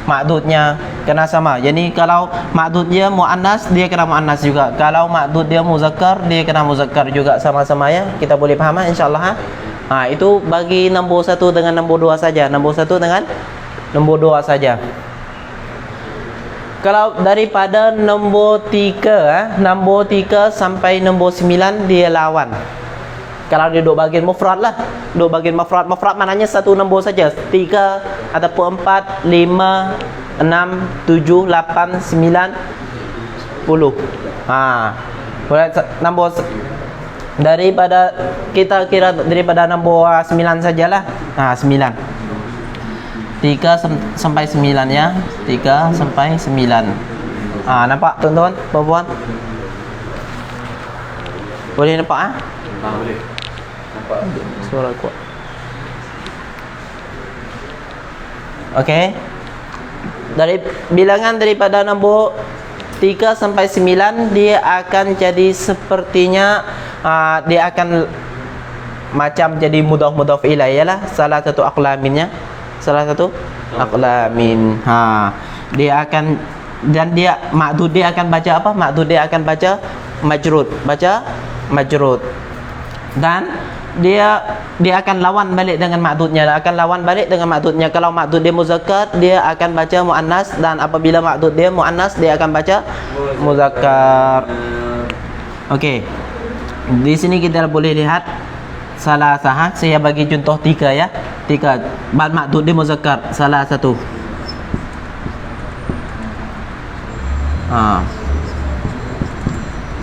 S2: ma'dudnya, kena sama. Jadi kalau ma'dud dia muannas, dia kena muannas juga. Kalau ma'dud dia muzakkar, dia kena muzakkar juga, sama-sama ya. Kita boleh faham insyaallah. Itu bagi nombor 1 dengan nombor 2 saja. Nombor 1 dengan nombor 2 saja. Kalau daripada nombor 3 nombor 3 sampai nombor 9 dia lawan. Kalau dia duduk bagian mufrad lah. Duduk bagian mufrad. Mufrad maknanya satu nombor saja. 3 ataupun 4, 5, 6, 7, 8, 9, 10. Nombor daripada kita kira daripada nombor 9 sajalah. 9. 3 sampai 9 ya. 3 sampai 9. Nampak tuan-tuan, puan-puan? Boleh nampak
S1: boleh. Nampak
S2: suara kuat. Okey. Dari bilangan daripada nombor 3 sampai 9 dia akan jadi sepertinya dia akan macam jadi mudhaf ilaih lah, salah satu aqlaminnya. Salah satu aqlamin. Dia akan, dan dia ma'dud dia akan baca apa? Ma'dud dia akan baca majrud, baca majrud. Dan dia akan lawan balik dengan ma'dudnya, Kalau ma'dud dia muzakkar, dia akan baca muannas, dan apabila ma'dud dia muannas, dia akan baca muzakkar. Okey. Di sini kita boleh lihat salah satu. Saya bagi contoh 3 ya. 3 bal ma'dud dia muzakkar, salah satu.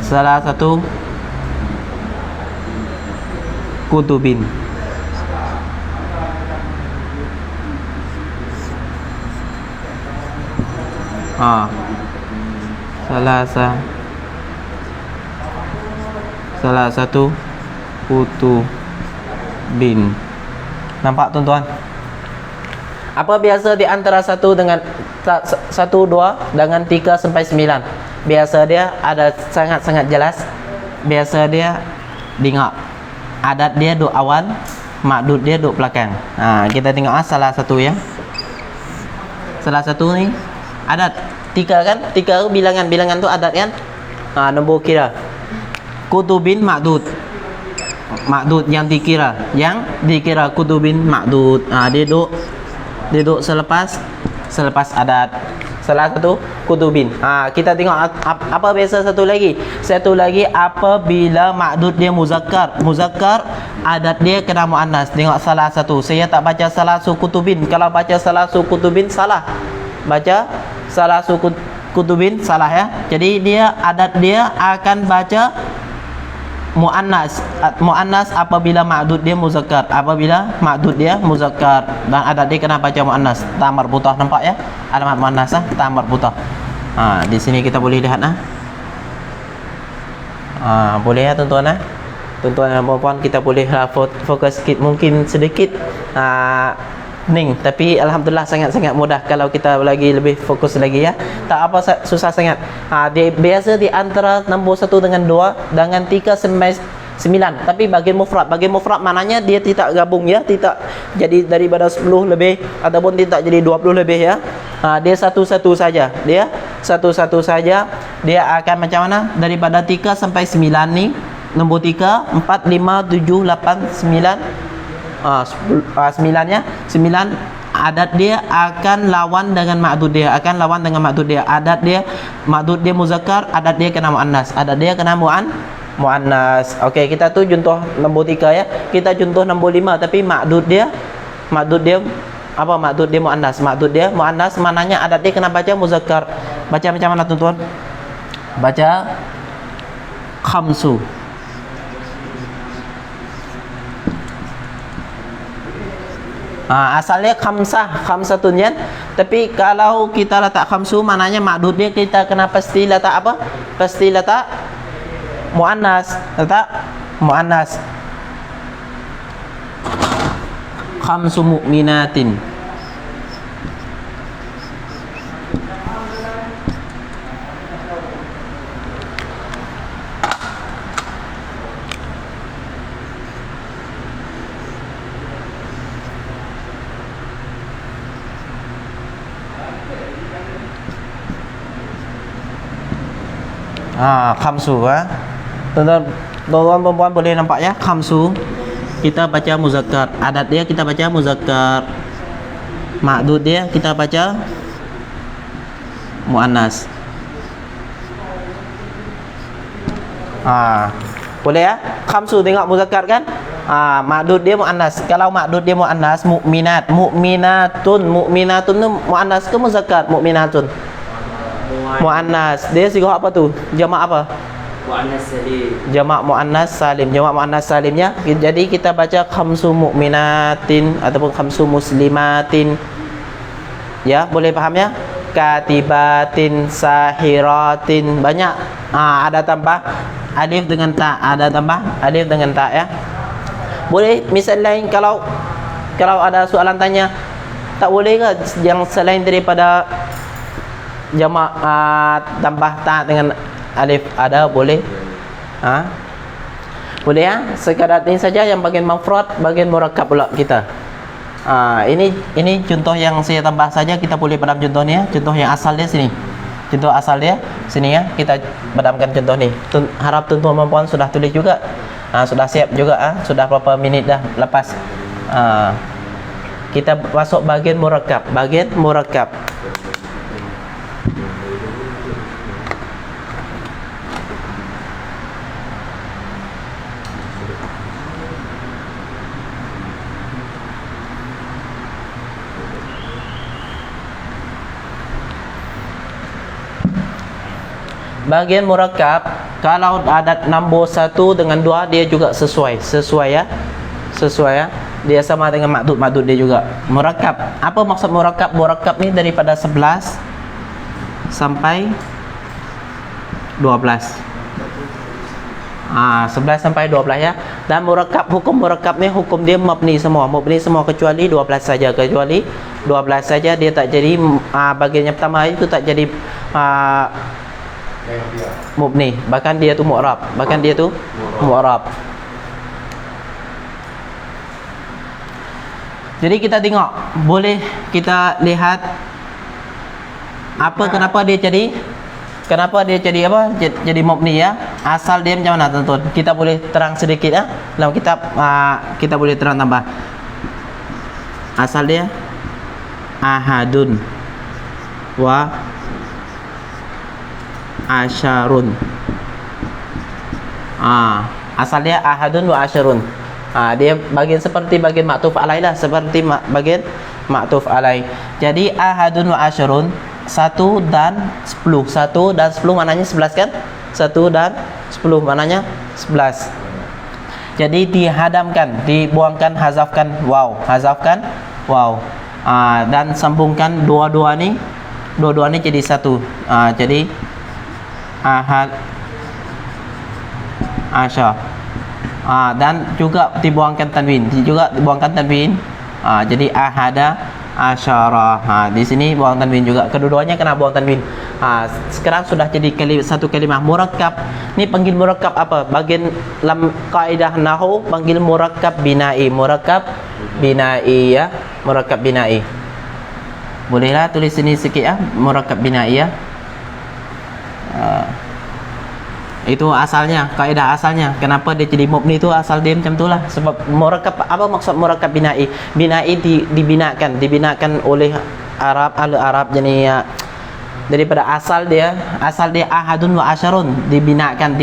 S2: Salah satu kutubin. Salah satu kutubin. Nampak tuan-tuan? Apa biasa di antara 1 dengan 1, 2 dengan 3 sampai 9? Biasa dia ada sangat-sangat jelas. Biasa dia tengok adat dia duduk awal, ma'dud dia duduk belakang. Kita tengok salah satu ya. Salah satu ni adat. Tika kan? Tika tu bilangan. Bilangan tu adat kan? Nombor kira. Kutubin ma'dud. Ma'dud yang dikira. Yang dikira kutubin ma'dud. Dia duduk selepas adat. Salah satu kutubin. Kita tengok apa biasa satu lagi. Satu lagi apabila ma'dud dia muzakkar. Muzakkar adat dia kena muannas. Tengok salah satu. Saya tak baca salah su kutubin. Kalau baca salah su kutubin salah. Baca salah su kutubin salah ya. Jadi dia adat dia akan baca muannas. Muannas apabila ma'dud dia muzakkar. Apabila ma'dud dia muzakkar dan adat dia kena baca muannas. Ta marbutah, nampak ya? Alamat muannas ta marbutah. Di sini kita boleh lihat boleh ya tuan-tuan Tuan-tuan dan puan-puan, kita boleh fokus sikit, mungkin sedikit pening, tapi alhamdulillah sangat-sangat mudah kalau kita lagi lebih fokus lagi ya. Tak apa susah sangat. Dia biasa di antara nombor 1 dengan 2 dengan 3 sampai 9. Tapi bagian mufrad maknanya dia tidak gabung ya, tidak jadi daripada 10 lebih ataupun tidak jadi 20 lebih ya. Dia satu-satu saja. Dia satu-satu saja. Dia akan macam mana? Daripada 3 sampai 9 ni. Nombor 3, 4, 5, 7, 8, 9. 9-nya 9 adat dia akan lawan dengan ma'dud dia, adat dia ma'dud dia muzakkar, adat dia kena muannas, muannas. Okey, kita tu contoh nombor 3 ya. Kita contoh nombor 5 tapi ma'dud dia apa? Ma'dud dia muannas. Ma'dud dia muannas maknanya adat dia kena baca muzakkar. Baca macam mana tuan-tuan? Baca khamsu. Asalnya khamsatun ya. Tapi kalau kita letak khamsu maknanya ma'dud dia kita kena pasti letak apa? Pasti letak muannas. Khamsu mu'minatin. Khamsu Tuan-tuan perempuan boleh nampak ya, khamsu kita baca muzakkar, adat dia kita baca muzakkar, ma'dud dia kita baca muannas. Boleh ya? Khamsu tengok muzakkar kan? Ma'dud dia muannas. Kalau ma'dud dia muannas, mu'minatun tu muannas ke muzakkar? Mu'minatun muannas. Dia sigah apa tu? Jamak apa? Muannas salim. Jamak muannas salimnya. Jadi kita baca khamsu mu'minatin ataupun khamsu muslimatin. Ya, boleh faham ya? Katibatin, sahiratin. Banyak. Ada tambah alif dengan ta, ya. Boleh misal lain kalau ada soalan tanya, tak boleh ke yang selain daripada jamak tambah ta dengan alif ada boleh? Boleh ya? Sekadar ini saja yang bagian mufrad, bagian murakkab pula kita. Ini contoh yang saya tambah saja, kita boleh padam contohnya. Contoh yang asal dia sini. Contoh asal dia sini ya. Kita padamkan contoh ni. Harap tuan-tuan puan sudah tulis juga. Sudah siap juga sudah berapa minit dah lepas. Kita masuk bagian murakkab. Bagian murakkab, kalau adat nombor 1 dengan 2 dia juga sesuai ya. Dia sama dengan ma'dud dia juga. Murakkab. Apa maksud murakkab? Murakkab ni daripada 11 sampai 12. 11 sampai 12 ya. Dan murakkab, hukum murakkab ni hukum dia mabni semua kecuali 12 saja. Dia tak jadi bagian yang pertama itu tak jadi mubni, bahkan dia tu mu'rab. Jadi kita tengok, boleh kita lihat Kenapa dia jadi apa? Jadi mubni ya. Asal dia macam mana tuan-tuan? Kita boleh terang sedikit ya. Dalam kitab kita boleh terang tambah. Asal dia ahadun wa asyarun. Asal dia ahadun wa asyarun. Dia bagian seperti bagian maktuf alaih lah, seperti bagian maktuf alaih. Jadi ahadun wa asyarun, 1 dan 10. 1 dan 10 maknanya 11 kan? 1 dan 10 maknanya 11. Jadi dihadamkan, dibuangkan, hazafkan waw. Dan sambungkan dua-dua ni jadi satu. Jadi ahad asyar. Dan juga dibuangkan tanwin. Jadi ahada asyara. Di sini buang tanwin juga. Kedua-duanya kena buang tanwin. Sekarang sudah jadi satu kalimah murakkab. Ini panggil murakkab apa? Bagian dalam kaidah nahwu panggil murakkab binai. Murakkab binai ya. Murakkab binai. Bolehlah tulis sini sikit ya. Murakkab binai ya. Itu asalnya, kaidah asalnya. Kenapa dia jadi mubni itu asal dia macam itulah. Sebab murakkab, apa maksud murakkab binai? Binai dibinakan oleh ahli Arab. Jadi daripada asal dia ahadun wa asyarun, dibinakan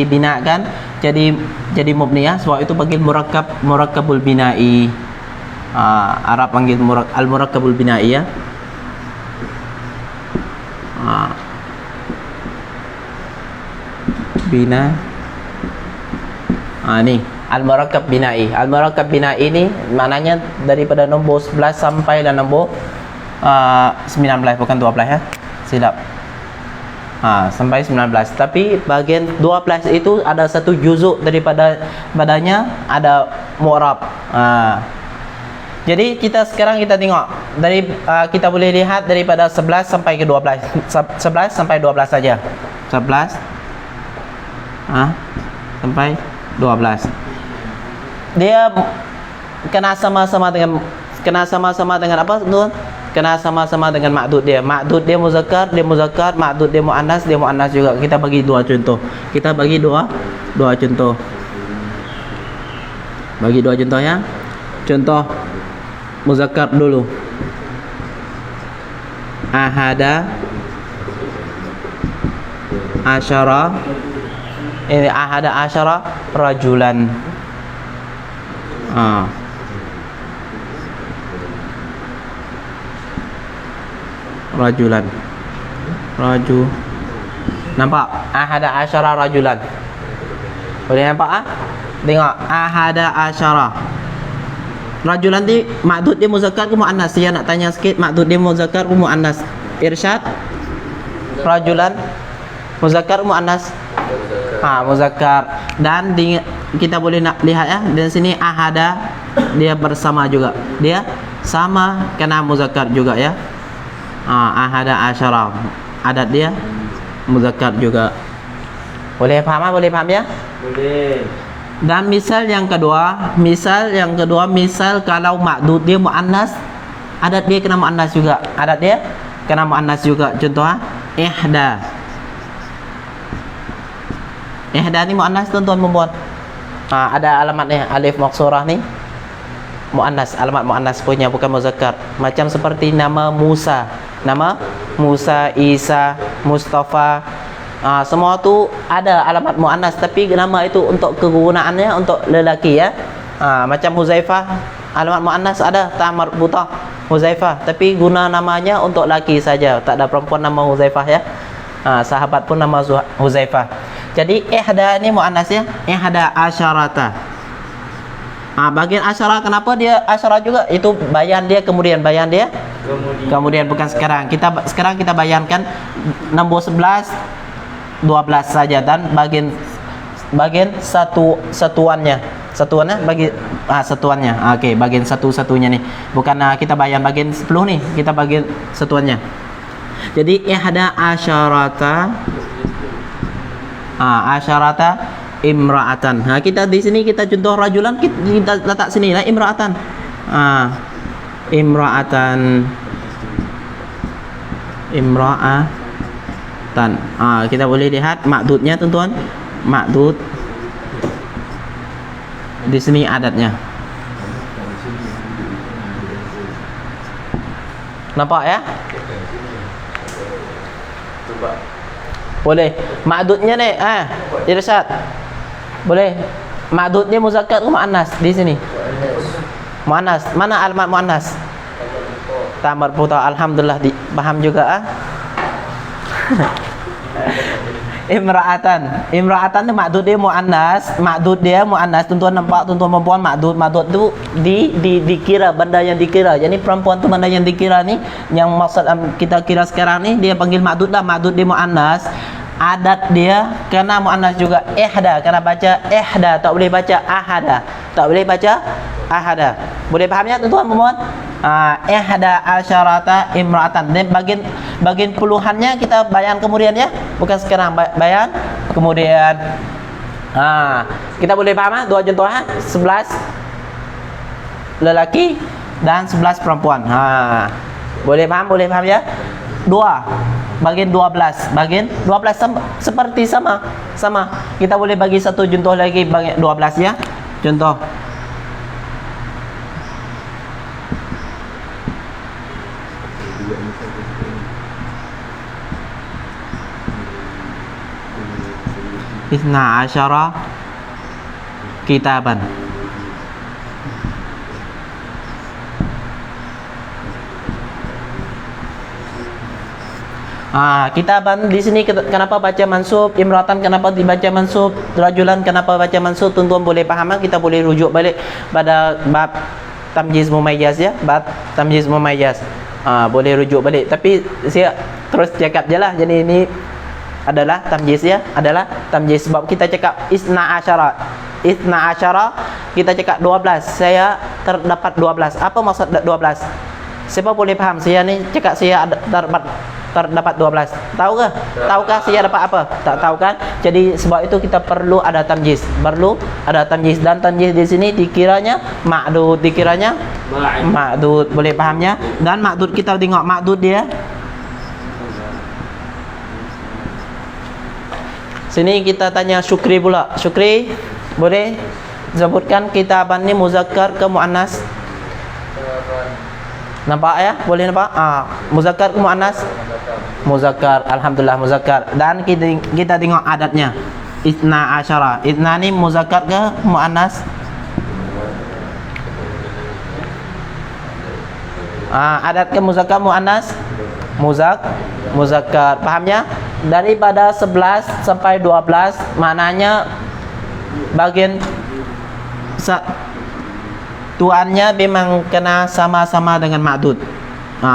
S2: jadi mubni ya. Sebab itu panggil murakkabul binai. Arab panggil al murakkabul binai ya. Bina ni al-murakkab binai. Al-murakkab binai ini maknanya daripada nombor 11 sampai dan nombor 19, bukan 12 ya. Silap. Sampai 19. Tapi bagian 12 itu ada satu juzuk daripada badannya ada mu'rab. Jadi sekarang kita tengok dari kita boleh lihat daripada 11 sampai ke 12. 11 sampai 12 saja. 11 sampai 12. Dia kena sama-sama dengan apa tuan? Kena sama-sama dengan maksud dia. Maksud dia muzakkar, maksud dia muannas juga. Kita bagi dua contoh. Bagi dua contoh ya. Contoh muzakkar dulu. Ahada asyara. Ini ahada asyara rajulan. Rajulan. Nampak? Ahada asyara rajulan. Boleh nampak Tengok ahada asyara. Rajulan ni maksud dia muzakkar ke muannas? Saya nak tanya sikit, maksud dia muzakkar ke muannas? Irsyad. Rajulan muzakkar muannas? Muzakkar. Dan kita boleh nak lihat ya, di sini ahada dia bersama juga. Dia sama kena muzakkar juga ya. Ahada asyara. Adat dia muzakkar juga. Boleh faham ya? Boleh. Dan misal yang kedua, misal kalau maksud dia muannas, adat dia kena muannas juga. Contoh ihda. Ihda ni muannas tuan-tuan membuat. Ada alamatnya alif maksurah ni muannas, alamat muannas punya, bukan muzakkar. Macam seperti nama Musa, Isa, Mustafa. Semua tu ada alamat muannas, tapi nama itu untuk kegunaannya untuk lelaki ya. Macam Huzaifah, alamat muannas ada ta marbutah Huzaifah, tapi guna namanya untuk laki saja, tak ada perempuan nama Huzaifah ya. Sahabat pun nama Huzaifah. Jadi ihda ni muannas ya, ihda asyarata. Bagian asyara, kenapa dia asyara juga? Itu bayan dia kemudian bukan sekarang. Sekarang kita bayankan nombor 11 12 saja, dan bagian satuannya bagi satuannya. Okey, bagian satu-satunya ni. Bukan kita bayan bagian 10 ni, kita bagian satuannya. Jadi ihda asyarata imra'atan. Kita di sini kita contoh rajulan, kita letak sini lah imra'atan. Imra'atan. Imra'ah Tan. Kita boleh lihat makdudnya tuan-tuan. Makdud. Di sini adatnya. Nampak ya? Boleh. Makdudnya nih, Irsyad. Boleh. Makdudnya muzakkar ke muannas di sini. Muannas. Mana alamat muannas? Tak marfuta. Alhamdulillah paham juga Imra'atan tu makdud dia muannas, tuan-tuan nampak tuan-tuan perempuan makdud tu dikira benda yang dikira. Jadi perempuan tu benda yang dikira ni, yang maksud kita kira sekarang ni dia panggil makdud lah, makdud dia muannas. Adat dia kena muannas juga, ihda, kena baca ihda, tak boleh baca ahada. Tak boleh baca ahada. Boleh faham ya tuan-tuan perempuan? Ihda asyarata imra'atan. Dan bagian puluhannya kita bayan kemudian ya. Bukan sekarang bayan kemudian. Kita boleh faham dua contoh 11 lelaki dan 11 perempuan. Boleh faham ya? Bagian 12 seperti sama. Kita boleh bagi satu contoh lagi bagian 12 ya. Contoh. Isna asyara kitaban. Kitaban di sini kenapa baca mansub, imratan kenapa dibaca mansub, rajulan kenapa baca mansub, tuan-tuan boleh paham, kita boleh rujuk balik pada bab tamyiz mumayyaz ya, bab tamyiz mumayyaz. Boleh rujuk balik, tapi saya terus cakap je lah. Jadi ini adalah tamyiz ya, adalah tamyiz sebab kita cakap isna asyara kita cakap 12, saya terdapat 12. Apa maksud 12? Siapa boleh faham? Saya ni cakap saya terdapat 12. Tahukah saya dapat apa? Tak tahu kan? Jadi sebab itu kita perlu ada tamyiz. Dan tamyiz di sini dikiranya ma'dud, ma'dud. Boleh fahamnya? Dan ma'dud kita tengok ma'dud dia. Sini kita tanya Syukri pula. Syukri, boleh sebutkan kitaban ni muzakkar ke muannas? Nampak ya? Boleh nampak? Muzakkar ke muannas? Muzakkar. Alhamdulillah muzakkar. Dan kita tengok adatnya. Isna asyara. Isna ni muzakkar ke muannas? Adat ke muzakkar muannas? Muzakkar. Pahamnya? Daripada 11 sampai 12 maknanya bagian tuannya memang kena sama-sama dengan ma'dud.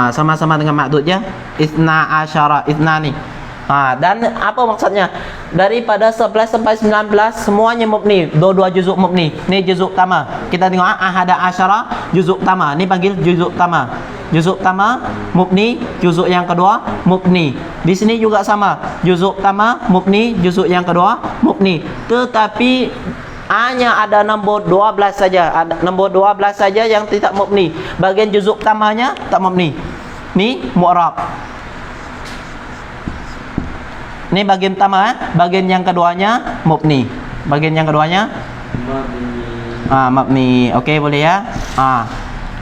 S2: Sama-sama dengan ma'dud ya. Isna asyara, isna ni. Dan apa maksudnya? Daripada 11 sampai 19 semuanya mubni, dua-dua juzuk mubni. Ni juzuk pertama. Kita tengok ahada asyara juzuk pertama. Ni panggil juzuk pertama. Juzuk pertama mubni, juzuk yang kedua mubni. Di sini juga sama. Juzuk pertama mubni, juzuk yang kedua mubni. Tetapi hanya ada nombor 12 saja. Ada nombor 12 saja yang tidak mubni. Bagian juzuk pertamanya tak mubni. Ni mu'rab. Ni bagian pertama, bagian yang keduanya mubni. Bagian yang keduanya mubni. Okey, boleh ya?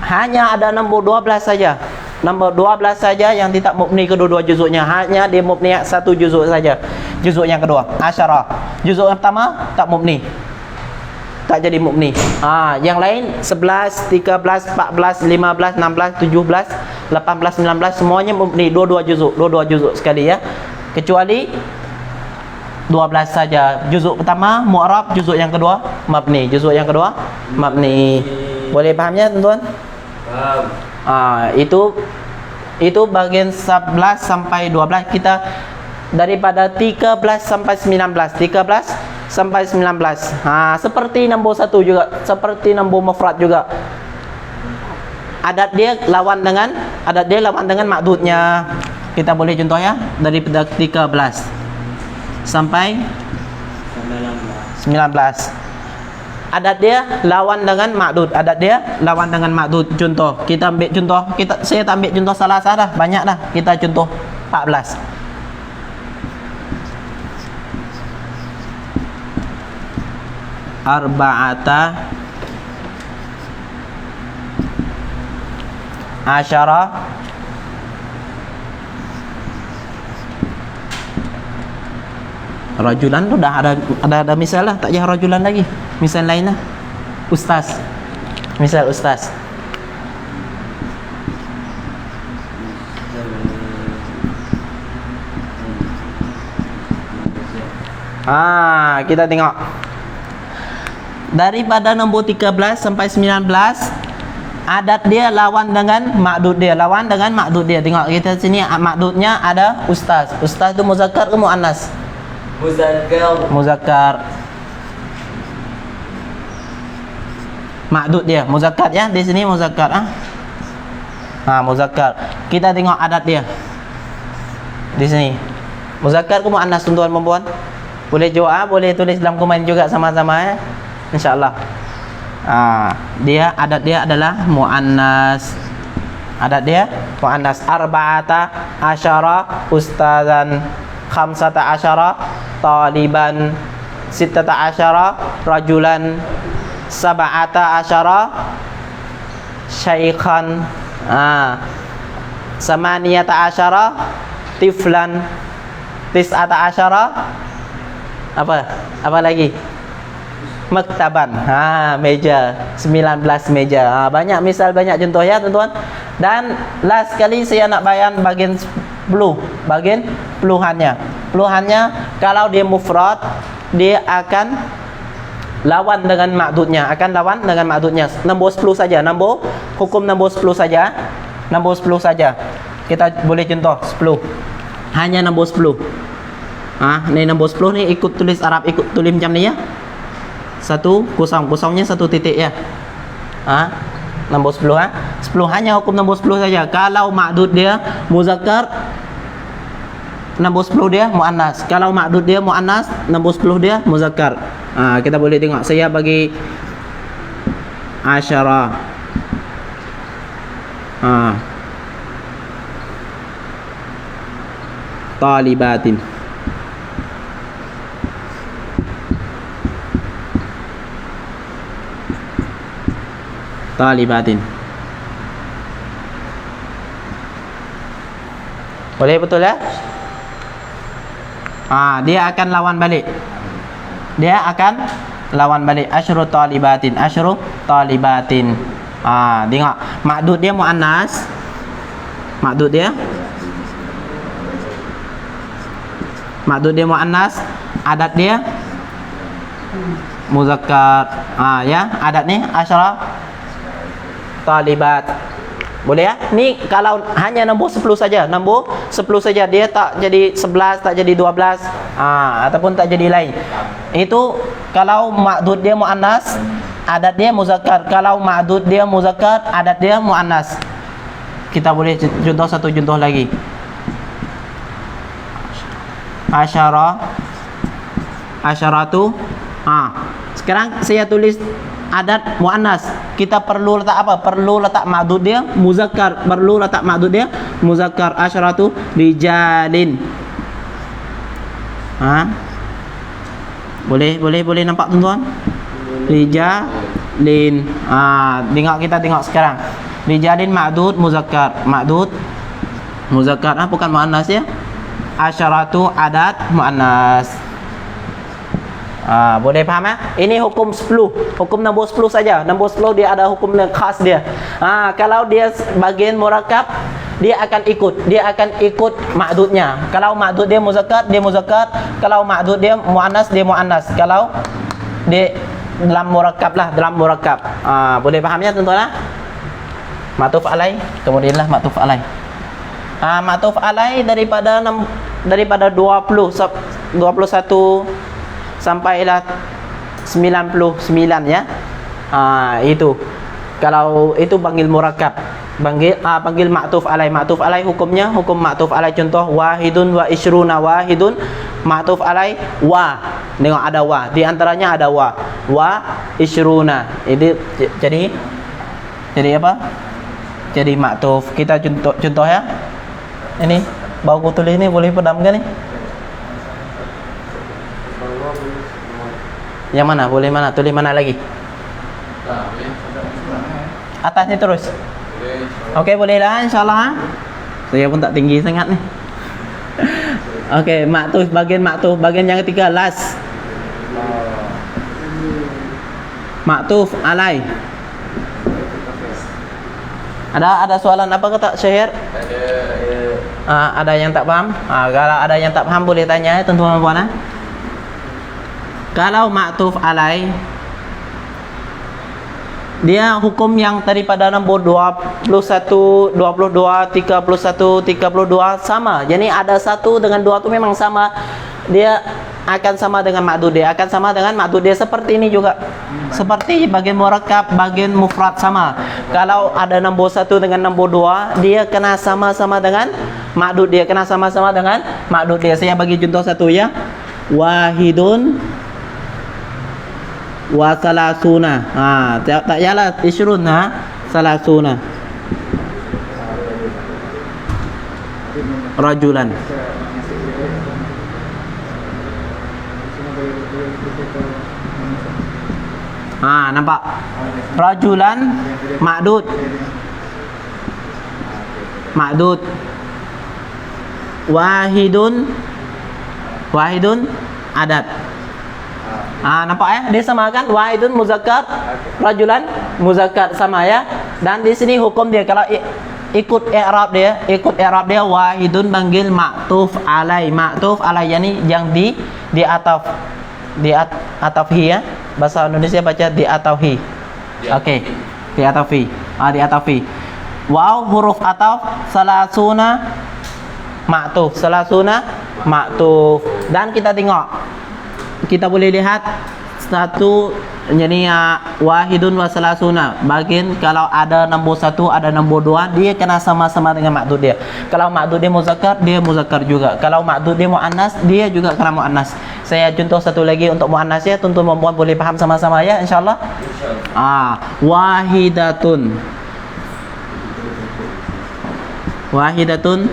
S2: Hanya ada nombor 12 saja. Nombor 12 saja yang tidak mubni kedua-dua juzuknya. Hanya dia mubni satu juzuk saja. Juzuk yang kedua, asyara. Juzuk yang pertama tak mubni. Tak jadi mubni. Yang lain 11, 13, 14, 15, 16, 17, 18, 19 semuanya mubni, dua-dua juzuk sekali ya. Kecuali 12 saja. Juzuk pertama mu'rab, juzuk yang kedua mabni. Boleh fahamnya tuan-tuan? Faham. Itu bagian 11 sampai 12 kita daripada 13 sampai 19. 13 sampai 19. Seperti nombor 1 juga, seperti nombor mufrad juga. Adat dia lawan dengan ma'dudnya. Kita boleh contoh ya, daripada 13 sampai 19. Adat dia lawan dengan ma'dud. Contoh, kita ambil contoh, saya tak ambil contoh salah, banyak dah. Kita contoh 14. arba'ata asyara rajulan tu dah ada misal lah, tak payah rajulan lagi. Misal lain lah. Ustaz. Misal ustaz. Kita tengok daripada nombor 13 sampai 19, adat dia lawan dengan makdud dia. Lawan dengan makdud dia. Tengok kita sini makdudnya ada ustaz. Ustaz tu muzakkar ke muannas? Muzakkar. Makdud dia muzakkar ya. Di sini muzakkar muzakkar. Kita tengok adat dia. Di sini. Muzakkar ke muannas tuan-tuan dan puan? Boleh jawab, boleh tulis dalam komen juga sama-sama ya. Insya-Allah. Dia adat dia adalah muannas. Adat dia muannas. Arba'ata asyara ustazan, khamsata asyara taliban, sittata asyara rajulan, sab'ata asyara syaikhan, samaniyata asyara tiflan, tis'ata asyara apa lagi? Maktaban. Meja. 19 meja. Banyak misal, banyak contoh ya tuan-tuan. Dan last kali saya nak bayan bagian 10. Bagian puluhannya. Puluhannya kalau dia mufrad, dia akan lawan dengan makdudnya. Akan lawan dengan makdudnya. Nombor 10 saja. Hukum nombor 10 saja. Nombor 10 saja. Kita boleh contoh 10. Hanya nombor 10. Ni nombor 10 ni ikut tulis Arab, ikut tulis macam ni ya. 1 kosong, kosongnya 1 titik ya. Nombor 10 10 hanya hukum nombor 10 saja. Kalau makdud dia muzakkar, nombor 10 dia muannas. Kalau makdud dia muannas, nombor 10 dia muzakkar. Kita boleh tengok. Saya bagi asyara. Talibatin. Talibatin. Boleh betul ya? Dia akan lawan balik. Dia akan lawan balik. Asyru talibatin. Asyru talibatin. Tengok. Makdud dia muannas. Makdud dia muannas. Adat dia muzakkar. Ya, adat ni asyara talibat. Boleh ya? Ni kalau hanya nombor 10 saja. Nombor 10 saja. Dia tak jadi 11, tak jadi 12, ataupun tak jadi lain. Itu kalau makdud dia muannas, adat dia muzakkar. Kalau makdud dia muzakkar, adat dia muannas. Kita boleh contoh satu contoh lagi. Asyaratu. Sekarang saya tulis adat muannas. Kita perlu letak apa? Perlu letak makdud dia muzakkar. Perlu letak makdud dia muzakkar. Asyaratu rijalin. Boleh nampak tuan-tuan? Rijalin. Kita tengok sekarang. Rijalin makdud muzakkar. Makdud muzakkar, bukan muannas ya. Asyaratu adat muannas. Boleh faham ya? Ini hukum 10. Hukum nombor 10 saja. Nombor 10 dia ada hukum yang khas dia. Kalau dia bagian murakab, dia akan ikut makdudnya. Kalau makdud dia muzakkar, dia muzakkar. Kalau makdud dia muannas, dia muannas. Kalau dia dalam murakab lah, dalam murakab. Boleh faham ya tuan-tuan? Ma'tuf alai, kemudianlah ma'tuf alai. Ma'tuf alai daripada 21 sampailah 99 ya. Itu kalau itu panggil murakab, panggil ma'tuf alai. Ma'tuf alai hukumnya hukum ma'tuf alai. Contoh wahidun wa isyruna. Wahidun ma'tuf alai wa. Tengok ada wa, di antaranya ada wa isyruna. Itu jadi apa? Jadi ma'tuf. Kita contoh ya. Ini bau tulis ini boleh padamkan ni. Yang mana? Boleh mana? Tulis mana lagi? Atas ni terus. Okey, boleh lah insya-Allah. Ha? Saya pun tak tinggi sangat ni. Okey, maktuf bagian yang ketiga last. Maktuf alai. Ada soalan apa ke tak Syahir? Ada yang tak faham? Kalau ada yang tak faham boleh tanya ya tuan-tuan dan puan. Kalau maktuf alai dia hukum yang daripada nombor 21, 22, 31, 32 sama. Jadi ada 1 dengan 2 tu memang sama. Dia akan sama dengan maksud dia, akan sama dengan maksud dia seperti ini juga. Seperti bagian murakkab, bagian mufrad sama. Kalau ada nombor 1 dengan nombor 2, dia kena sama-sama dengan maksud dia, kena sama-sama dengan maksud dia. Saya bagi contoh satu ya. Wahidun wa salasuna. Tak yalah isyrun salasuna. Rajulan. Nampak? Rajulan ma'dud. Ma'dud. Wahidun adat. Nampak ya? Dia sama kan? Wahidun muzakkar, rajulan muzakkar sama ya. Dan di sini hukum dia kalau ikut i'rab dia wahidun panggil maktuf alai. Maktuf alai yani yang di ataf. Atafhi ya. Bahasa Indonesia baca di atafhi. Okey. Di atafhi. Di atafhi. Waw huruf ataf salasuna maktuf. Salasuna maktuf. Dan kita tengok. Kita boleh lihat satu jadi wahidun wa salasuna. Bagian kalau ada nombor 1, ada nombor 2, dia kena sama-sama dengan maksud dia. Kalau maksud dia muzakkar, dia muzakkar juga. Kalau maksud dia muannas, dia juga kena muannas. Saya contoh satu lagi untuk muannas ya, tuan-tuan perempuan boleh faham sama-sama ya insyaallah. Wahidatun. Wahidatun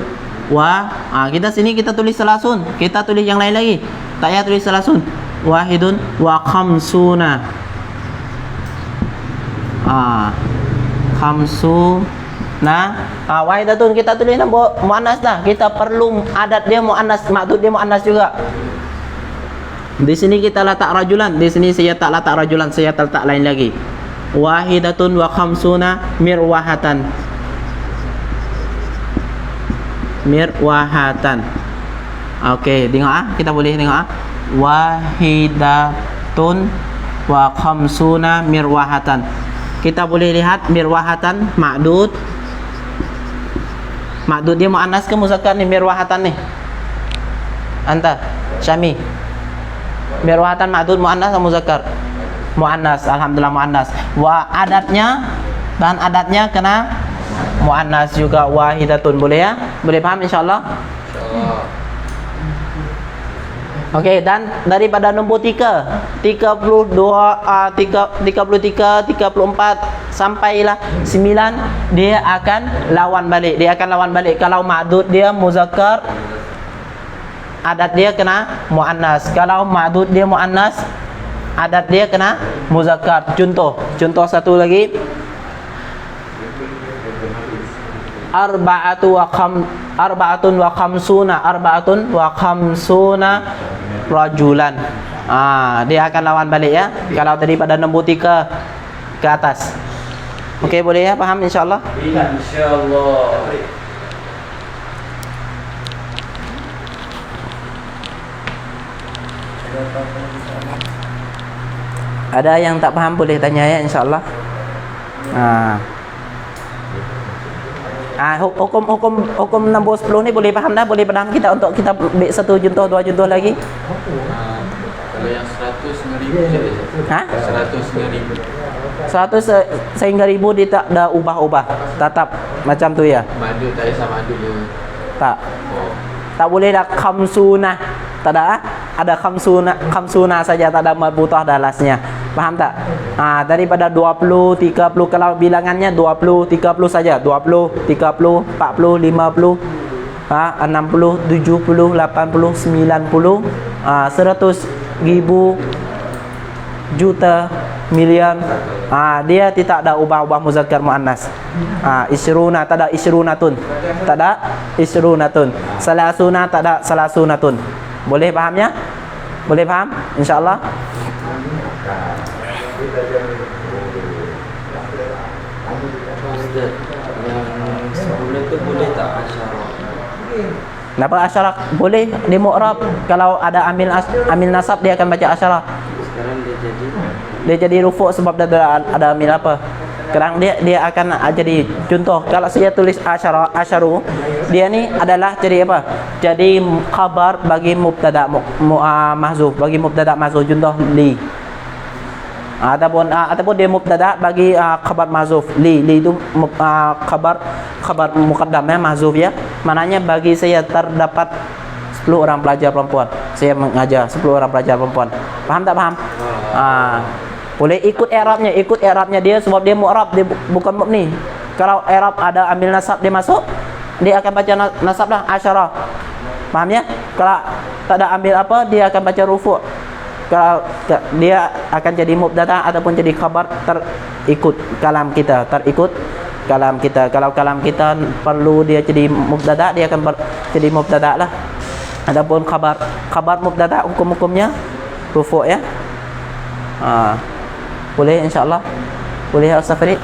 S2: kita sini kita tulis salasun. Kita tulis yang lain lagi. Tak payah tulis salasun. Wahidun wa khamsuna. Khamsuna. Wahidatun kita tulis nombor muannas dah. Kita perlu adat dia muannas, maksud dia muannas juga. Di sini kita letak rajulan. Di sini saya tak letak rajulan, saya letak lain lagi. Wahidatun wa khamsuna mirwahatan. Mirwahatan. Okey, tengok kita boleh tengok wahidatun wa khamsuna mirwahatan. Kita boleh lihat mirwahatan ma'dud. Ma'dud dia muannas ke muzakkar ni mirwahatan ni? Anta, Syami. Mirwahatan ma'dud muannas atau muzakkar? Muannas, alhamdulillah muannas. Wa adatnya dan adatnya kena muannas juga wahidatun. Boleh ya? Boleh paham insyaallah? Insyaallah. Okey, dan daripada nombor 3, 32, 33, 34 sampailah 9, dia akan lawan balik. Dia akan lawan balik. Kalau ma'dud dia muzakkar, adat dia kena muannas. Kalau ma'dud dia muannas, adat dia kena muzakkar. Contoh satu lagi. Arba'atun wa khamsuna rajulan. Dia akan lawan balik ya. Kalau daripada nombor 3 ke atas. Okey, boleh ya? Faham insyaallah?
S1: Insyaallah.
S2: Ada yang tak faham boleh tanya ya insyaallah. Hukum nombor 10 ni boleh faham dah, boleh faham kita untuk kita ambil satu contoh, dua contoh lagi.
S1: Kalau yang 100 dengan 1000 saja. 100 dengan 1000.
S2: 100 sehingga 1000 dia tak ada ubah-ubah. Tetap macam tu ya.
S1: Madu tak sama madu dia.
S2: Tak. Tak boleh dah khamsuna. Tak ada ada khamsuna saja, tak ada marbutah dah lastnya. Faham tak? Daripada 20, 30 kalau bilangannya 20, 30 saja. 20, 30, 40, 50, 60, 70, 80, 90, 100, 1000, juta, miliar. Dia tidak ada ubah-ubah muzakkar muannas. Isruna tak ada isrunatun. Tak ada isrunatun. Salasuna tak ada salasunatun. Boleh fahamnya? Boleh faham? Insya-Allah.
S3: Sebelum tu boleh tak asyarah?
S2: Kenapa asyarah? Boleh di mu'rab. Kalau ada amil nasab dia akan baca asyarah.
S3: Sekarang
S2: Dia jadi rufu' sebab dia ada amil apa? Sekarang dia akan jadi contoh. Kalau saya tulis asyaru, dia ni adalah jadi apa? Jadi khabar bagi mubtada mahzuf, bagi mubtada mahzuf, contoh li. Ataupun dia mubtada bagi khabar mahzuf. Li itu khabar muqaddam ya, mahzuf ya. Maknanya bagi saya terdapat 10 orang pelajar perempuan. Saya mengajar 10 orang pelajar perempuan. Faham tak faham? Boleh ikut i'rabnya dia sebab dia mu'rab, dia bukan mabni. Kalau i'rab ada ambil nasab dia masuk, dia akan baca nasab lah asyarah. Faham ya? Kalau tak ada ambil apa, dia akan baca rufu'. Kalau dia akan jadi mubtada ataupun jadi khabar terikut kalam kita, Kalau kalam kita perlu dia jadi mubtada, dia akan jadi mubtada lah. Ataupun khabar mubtada hukum-hukumnya rufu' ya. Boleh insya-Allah. Boleh Ustaz Farid?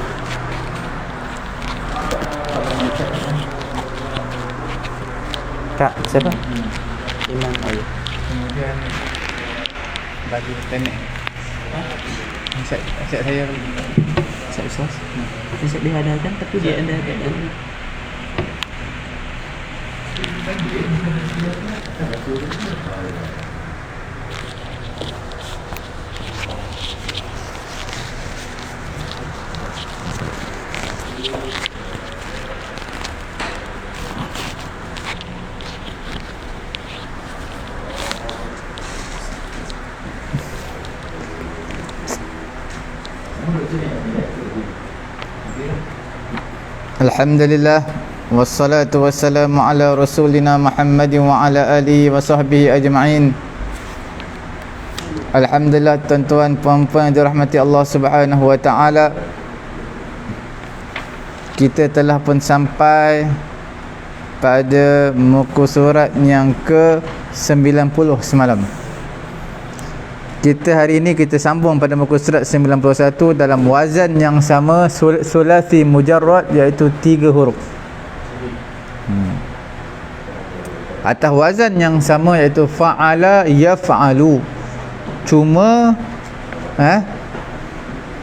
S2: Kak, siapa?
S3: Imam Ayub.
S4: Kemudian bagi tenek. Set saya
S2: Ustaz. Ustaz dia ada kan, tapi dia ada.
S4: Alhamdulillah wassalatu wassalamu ala rasulina Muhammadin wa ala alihi wa sahbihi ajma'in. Alhamdulillah tuan-tuan puan-puan yang dirahmati Allah Subhanahu wa taala. Kita telah pun sampai pada muka surat yang ke-90 semalam. Kita hari ini kita sambung pada muka surat 91 dalam wazan yang sama, sulasi mujarrad, iaitu 3 huruf. Atas wazan yang sama, iaitu fa'ala yaf'alu. Cuma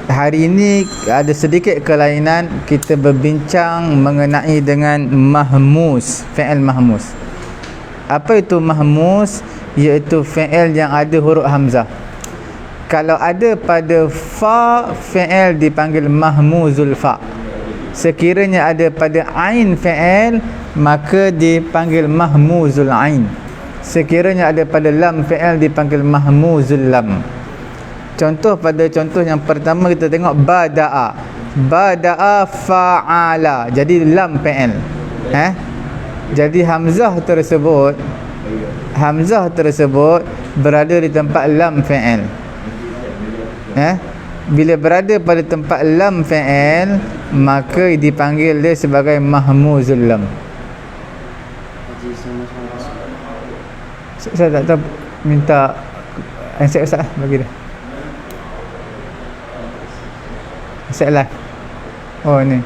S4: hari ini ada sedikit kelainan. Kita berbincang mengenai dengan mahmus, fi'il mahmus. Apa itu mahmus? Iaitu fi'il yang ada huruf hamzah. Kalau ada pada fa, fi'il dipanggil mahmuzul fa. Sekiranya ada pada ain fi'il, maka dipanggil mahmuzul ain. Sekiranya ada pada lam fi'il, dipanggil mahmuzul lam. Contoh yang pertama kita tengok bada'a fa'ala. Jadi lam fi'il. Jadi hamzah tersebut berada di tempat lam fi'il. Bila berada pada tempat lam fi'il, maka dipanggil dia sebagai mahmuzul lam. Saya tak tahu, minta answer Ustaz bagi dia. Answer lah. Oh ni.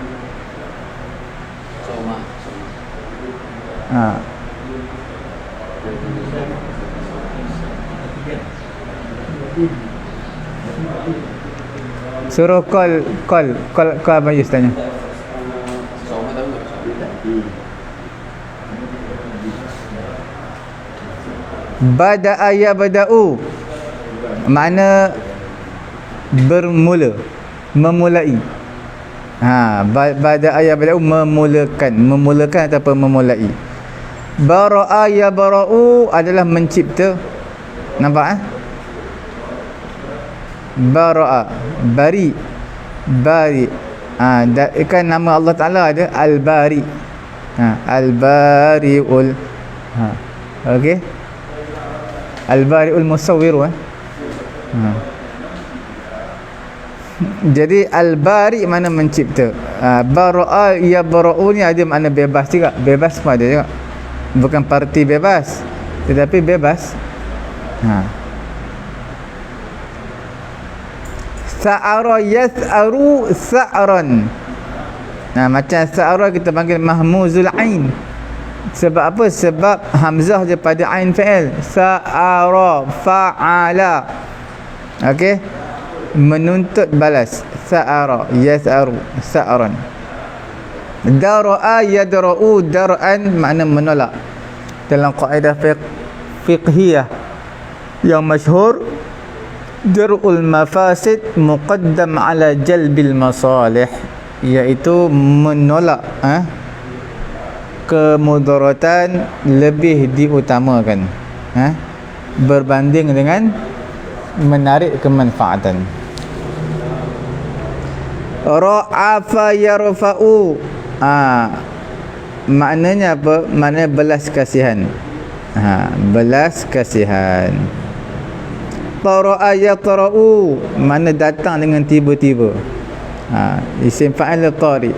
S4: Suruh call Abang Yus tanya. Bada'a yabda'u, makna bermula, memulai. Bada'a yabda'u, memulakan ataupun memulai. Bara'a yabra'u adalah mencipta. Nampak Bara'a, bari. Kan nama Allah Ta'ala ada Al-Bari. Al-Bari'ul. Okey. Al-Bari'ul Musawwir. Jadi al-bari mana mencipta. Bara'a yabra'u ni ada makna bebas juga. Bebas pun ada juga. Bukan parti bebas, tetapi bebas. Sa'ara yas'aru sa'ran. Macam sa'ara kita panggil mahmuzul ain. Sebab apa? Sebab hamzah daripada ain fi'il. Sa'ara fa'ala. Okey, menuntut balas. Sa'ara yas'aru sa'ran. Dara'a yadra'u dar'an makna menolak. Dalam kaedah fiqhiyah yang masyhur, dar'ul mafasid muqaddam ala jalbil masalih, iaitu menolak kemudaratan lebih diutamakan berbanding dengan menarik kemanfaatan. Ra'afa yarfa'u, maknanya apa? Maknanya belas kasihan. Belas kasihan. Tara'a yatra'u, mana datang dengan tiba-tiba. Isim fa'il tari.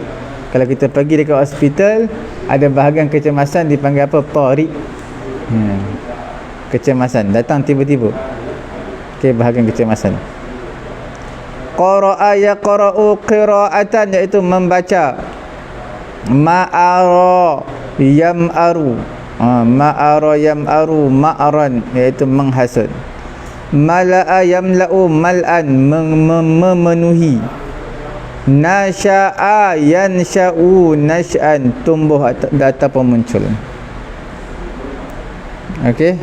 S4: Kalau kita pergi dekat hospital, ada bahagian kecemasan dipanggil apa? Tari. Kecemasan datang tiba-tiba. Okey, bahagian kecemasan. Qara'a yaqra'u qira'atan, iaitu membaca. Ma'ara yam'aru, ma'ara yam'aru ma'ran, iaitu menghasut. Mala'a yamla'u mal'an, memenuhi. Nasha'a yansha'u nash'an, tumbuh ataupun muncul. Okey.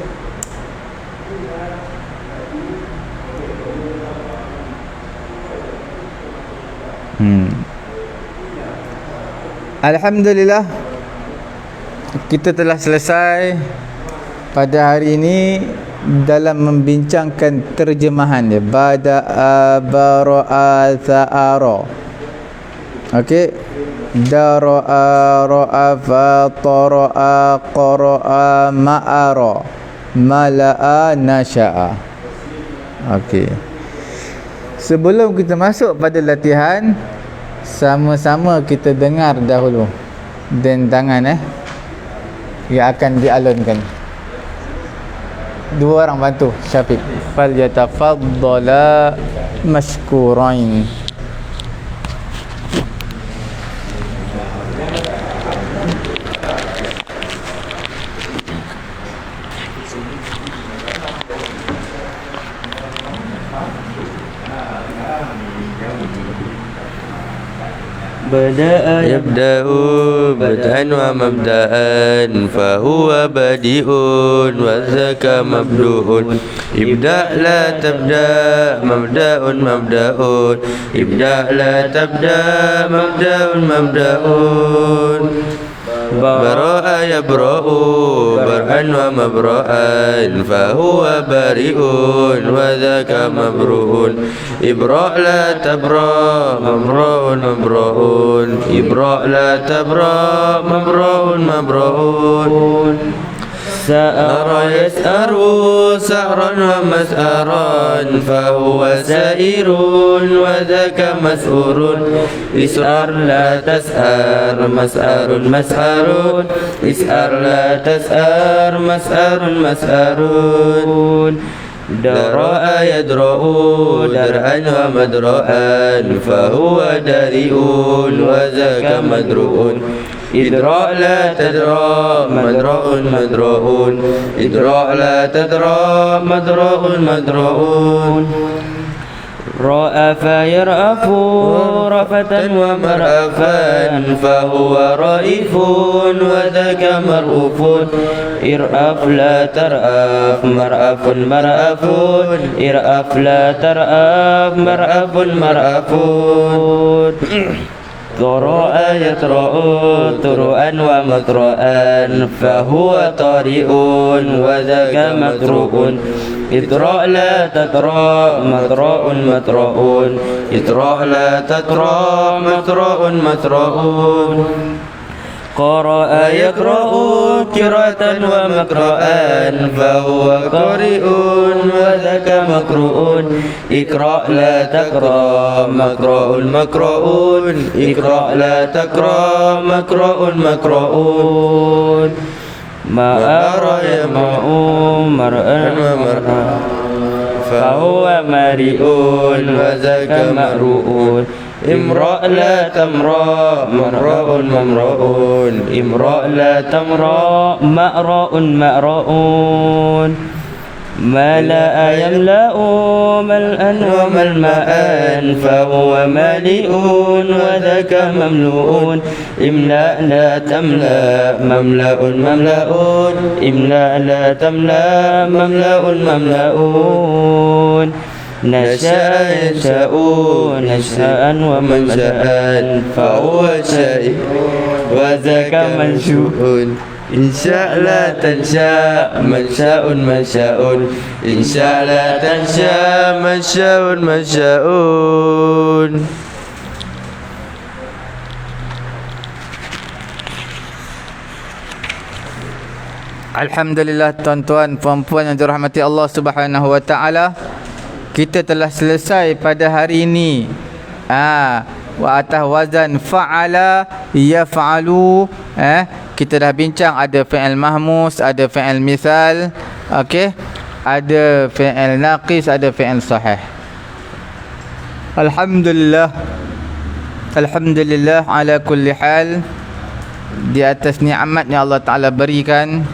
S4: Alhamdulillah, kita telah selesai pada hari ini dalam membincangkan terjemahan dia. Bada'a bara'a sa'ara. Okey. Dara'a ra'afa tara'a qara'a ma'ara mala'a nasha'a. Okey. Sebelum kita masuk pada latihan, sama-sama kita dengar dahulu dentangan yang akan dialunkan. Dua orang bantu Syafiq. Fal yatafaddala mashkurain.
S3: يبدأ بدءا ومبدأ فهو بديء وذاك مبدوء. ابدأ لا تبدأ مبدأ مبدأ. ابدأ لا تبدأ مبدأ مبدأ. براء يبرأ برءا ومبرأ فهو بريء وذاك مبرؤ. إبراء لا تبرأ مبرأ مبرأ. إبراء لا تبرأ مبرأ مبرأ. سأر يسأر سأرا ومسأرا فهو سائر وذاك مسؤول. اسأر لا تسأر مسأر مسأر. اسأر لا تسأر مسأر مسأر. درأ يدرأ درءا ومدرأ فهو دريء وذاك مدرؤ. إدراء لا تدرى مدرأ مدرأ. إدراء لا تدرى مدرأ مدرأ. رأف يرأف رفة ومرأفا فهو رائف وذاك مرؤوف. إرأف لا ترأف مرأف مرأف. إرأف لا ترأف مرأف مرأف. ضراء يطرأ طرؤا ومطرأ فهو طارئ وذاك مطرؤ. إطراء لا تطرأ مطرأ مطرأ. إطراء لا تطرأ مطرأ مطرأ. قرأ يقرأ قراءة ومقرأ فهو قارئ وذاك مقروء اقرأ لا تقرأ مقرأ مقرأ اقرأ لا تقرأ مقرأ مقرأ ما أرى يمرأ مرأة ومرأة فهو مريء وذاك مأروء امرأ لا تمرأ مرأ ممرأ امرأ لا تمرأ مأرأ مأرأ ملأ يملأ ملأ وملمأ فهو مالئ وذاك مملوء املأ لا تملأ مملأ مملأ املأ لا تملأ مملأ مملأ نشأ ينشأ نشأ ومنشأ فهو شيء وذاك منشوء إن شاء لا تنشأ منشأ منشأ إن شاء لا تنشأ منشأ منشأ.
S4: Alhamdulillah tuan-tuan puan-puan yang dirahmati Allah Subhanahu wa taala. Kita telah selesai pada hari ini. Wa atas wazan fa'ala yaf'alu. Kita dah bincang ada fi'il mahmus, ada fi'il misal, okey, ada fi'il naqis, ada fi'il sahih. Alhamdulillah, alhamdulillah ala kulli hal, di atas nikmat yang Allah Taala berikan.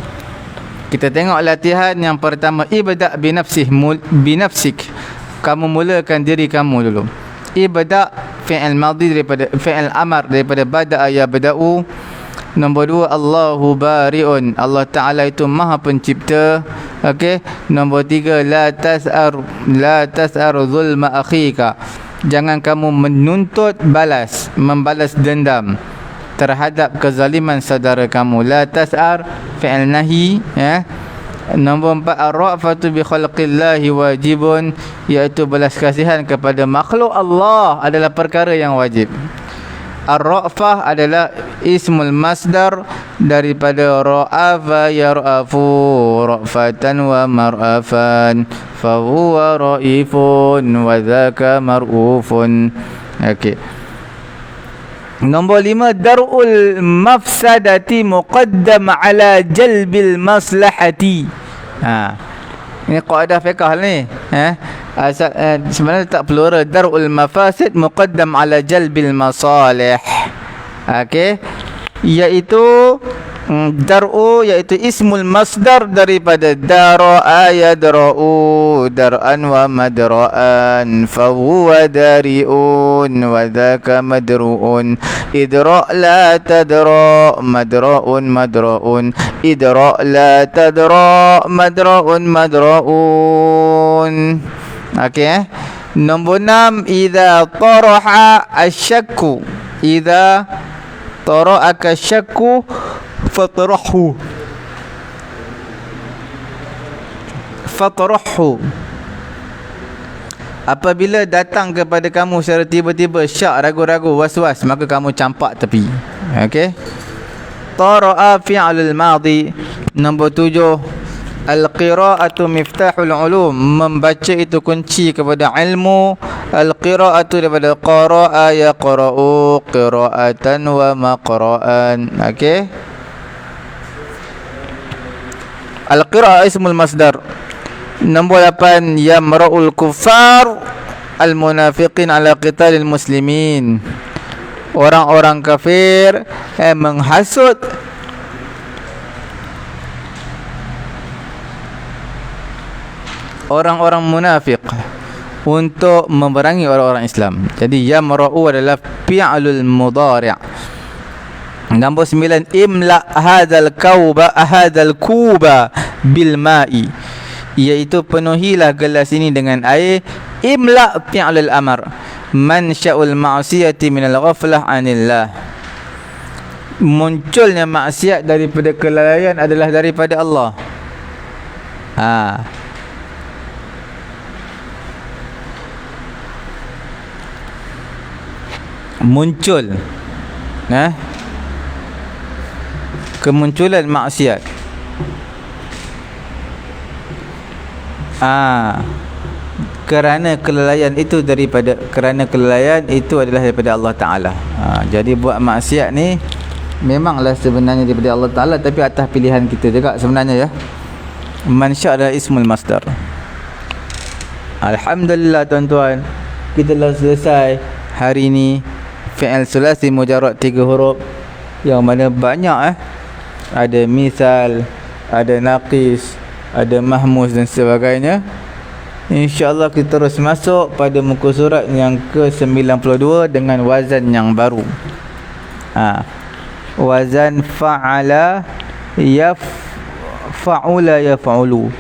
S4: Kita tengok latihan yang pertama, ibda' binafsik. Kamu mulakan diri kamu dulu. Ibda' fi'il madhi daripada fi'il amar daripada bada'a yabda'u. Nombor 2, Allahu bari'un. Allah Ta'ala itu maha pencipta. Okey. Nombor 3, la tas'ar zulma akhika. Jangan kamu menuntut membalas dendam terhadap kezaliman saudara kamu. La tas'ar fi'il nahi, Nombor 4, ar-ra'fatu bi khalqillahi wajibun, iaitu belas kasihan kepada makhluk Allah adalah perkara yang wajib. Ar-ra'fah adalah ismul masdar daripada ra'afa yar'afu ra'fatan wa mar'afan fahuwa ra'ifun wa dhaka mar'ufun. Okey. Nombor 5, dar'ul mafsadati muqaddam ala jalbil maslahati. Ini kaedah fiqh ni. Sebenarnya tak plural. Dar'ul mafasid muqaddam ala jalbil masalih. Okey. Iaitu dar'u, iaitu ismul masdar daripada dara'a yadra'u dar'an wa madra'an fahuwa dari'un wa dhaka madru'un idra' la tadra' madra'un madra'un idra' la tadra' madra'un madra'un. Okey. Nombor 6, idza taraha asyakku, idza tara'aka syakku fatrahu. Apabila datang kepada kamu secara tiba-tiba syak, ragu-ragu, was-was, maka kamu campak tepi. Okey. Tara'a fi'lul madhi. Nombor 7, al-qira'atu miftahul ulum. Membaca itu kunci kepada ilmu. Al-qira'atu daripada qara'a yaqra'u qira'atan wa maqra'an. Okey. Al-qira'ah ismul masdar. Nombor 8, yamra'ul kuffar al-munafiqin ala qitalil muslimin. Orang-orang kafir menghasut orang-orang munafik untuk memerangi orang-orang Islam. Jadi yamra'u adalah fi'lul mudhari'. Nombor 9, imla hadzal kuba bil ma'i, iaitu penuhilah gelas ini dengan air. Imla fi'lul amr, mansya'ul ma'siyati minal ghaflah 'anillah. Munculnya maksiat daripada kelalaian adalah daripada Allah. Muncul kemunculan maksiat. Kerana kelalaian itu adalah daripada Allah Ta'ala. Jadi buat maksiat ni memanglah sebenarnya daripada Allah Ta'ala, tapi atas pilihan kita juga sebenarnya ya. Mansya adalah ismul masdar. Alhamdulillah tuan-tuan, kita dah selesai hari ni fi'il sulasi mujarrad 3 huruf, yang mana banyak ada misal, ada naqis, ada mahmus dan sebagainya. InsyaAllah kita terus masuk pada muka surat yang ke-92 dengan wazan yang baru. Wazan fa'ala fa'ula yaf'ulu.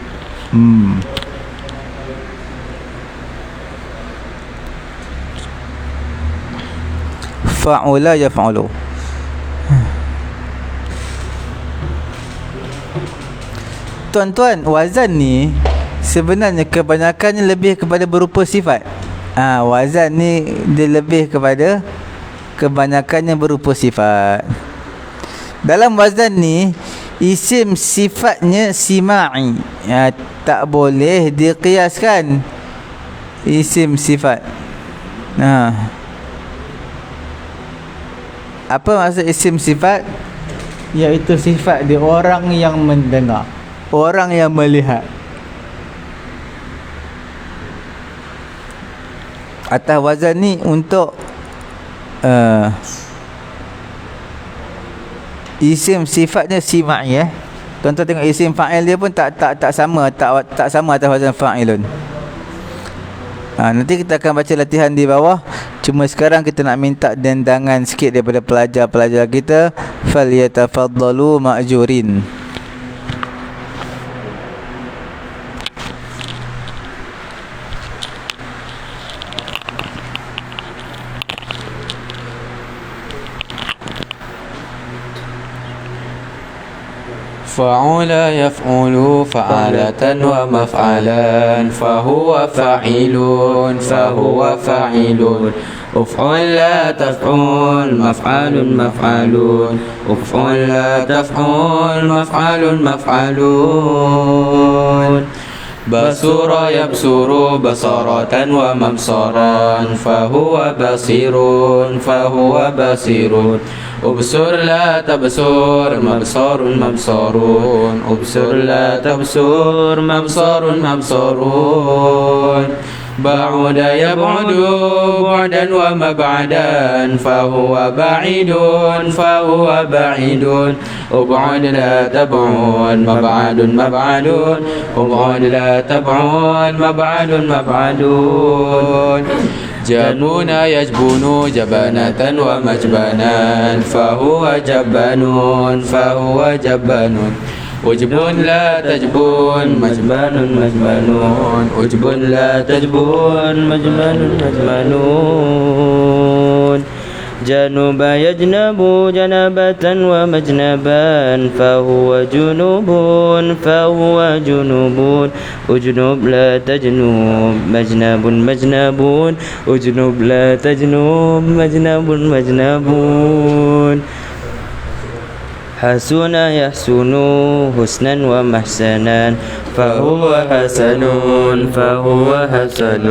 S4: Fa'ula yaf'ulu. Tuan-tuan, wazan ni sebenarnya kebanyakannya lebih kepada berupa sifat. Wazan ni dia lebih kepada kebanyakannya berupa sifat. Dalam wazan ni isim sifatnya sima'i, tak boleh diqiaskan isim sifat. Apa maksud isim sifat? Iaitu sifat dia orang yang mendengar, orang yang melihat. Atas wazan ni untuk isim sifatnya sima'i. Tuan-tuan tengok isim fa'il dia pun tak sama atas wazan fa'ilun. Nanti kita akan baca latihan di bawah. Cuma sekarang kita nak minta dendangan sikit daripada pelajar-pelajar kita. Falyatafaddalu ma'jurin.
S1: فعل يفعل فعلة ومفعلا فهو فاعل فهو فاعل افعل لا تفعل مفعل مفعلون افعل لا تفعل مفعل مفعلون بصر يبصر بصرة ومبصرا فهو بصير فهو بصير أبصر لا تبصر مبصر مبصرون أبصر لا تبصر مبصر مبصرون بعد يبعد بعدا ومبعدا فهو بعيد فهو بعيد أبعد لا تبعد مبعد مبعدون أبعد لا تبعد مبعد مبعدون جبون يجبون جبنة ومجبنا فهو جبنون فهو جبنون أجبن لا تجبن مجبن مجبنون أجبن لا تجبن مجبن مجبنون جنب يجنب جنبة ومجنبا فهو جنوب فهو جنوب أجنب لا تجنب مجنب مجنبون أجنب لا تجنب مجنب مجنبون حسن يحسن حسنا ومحسنا فهو حسن فهو حسن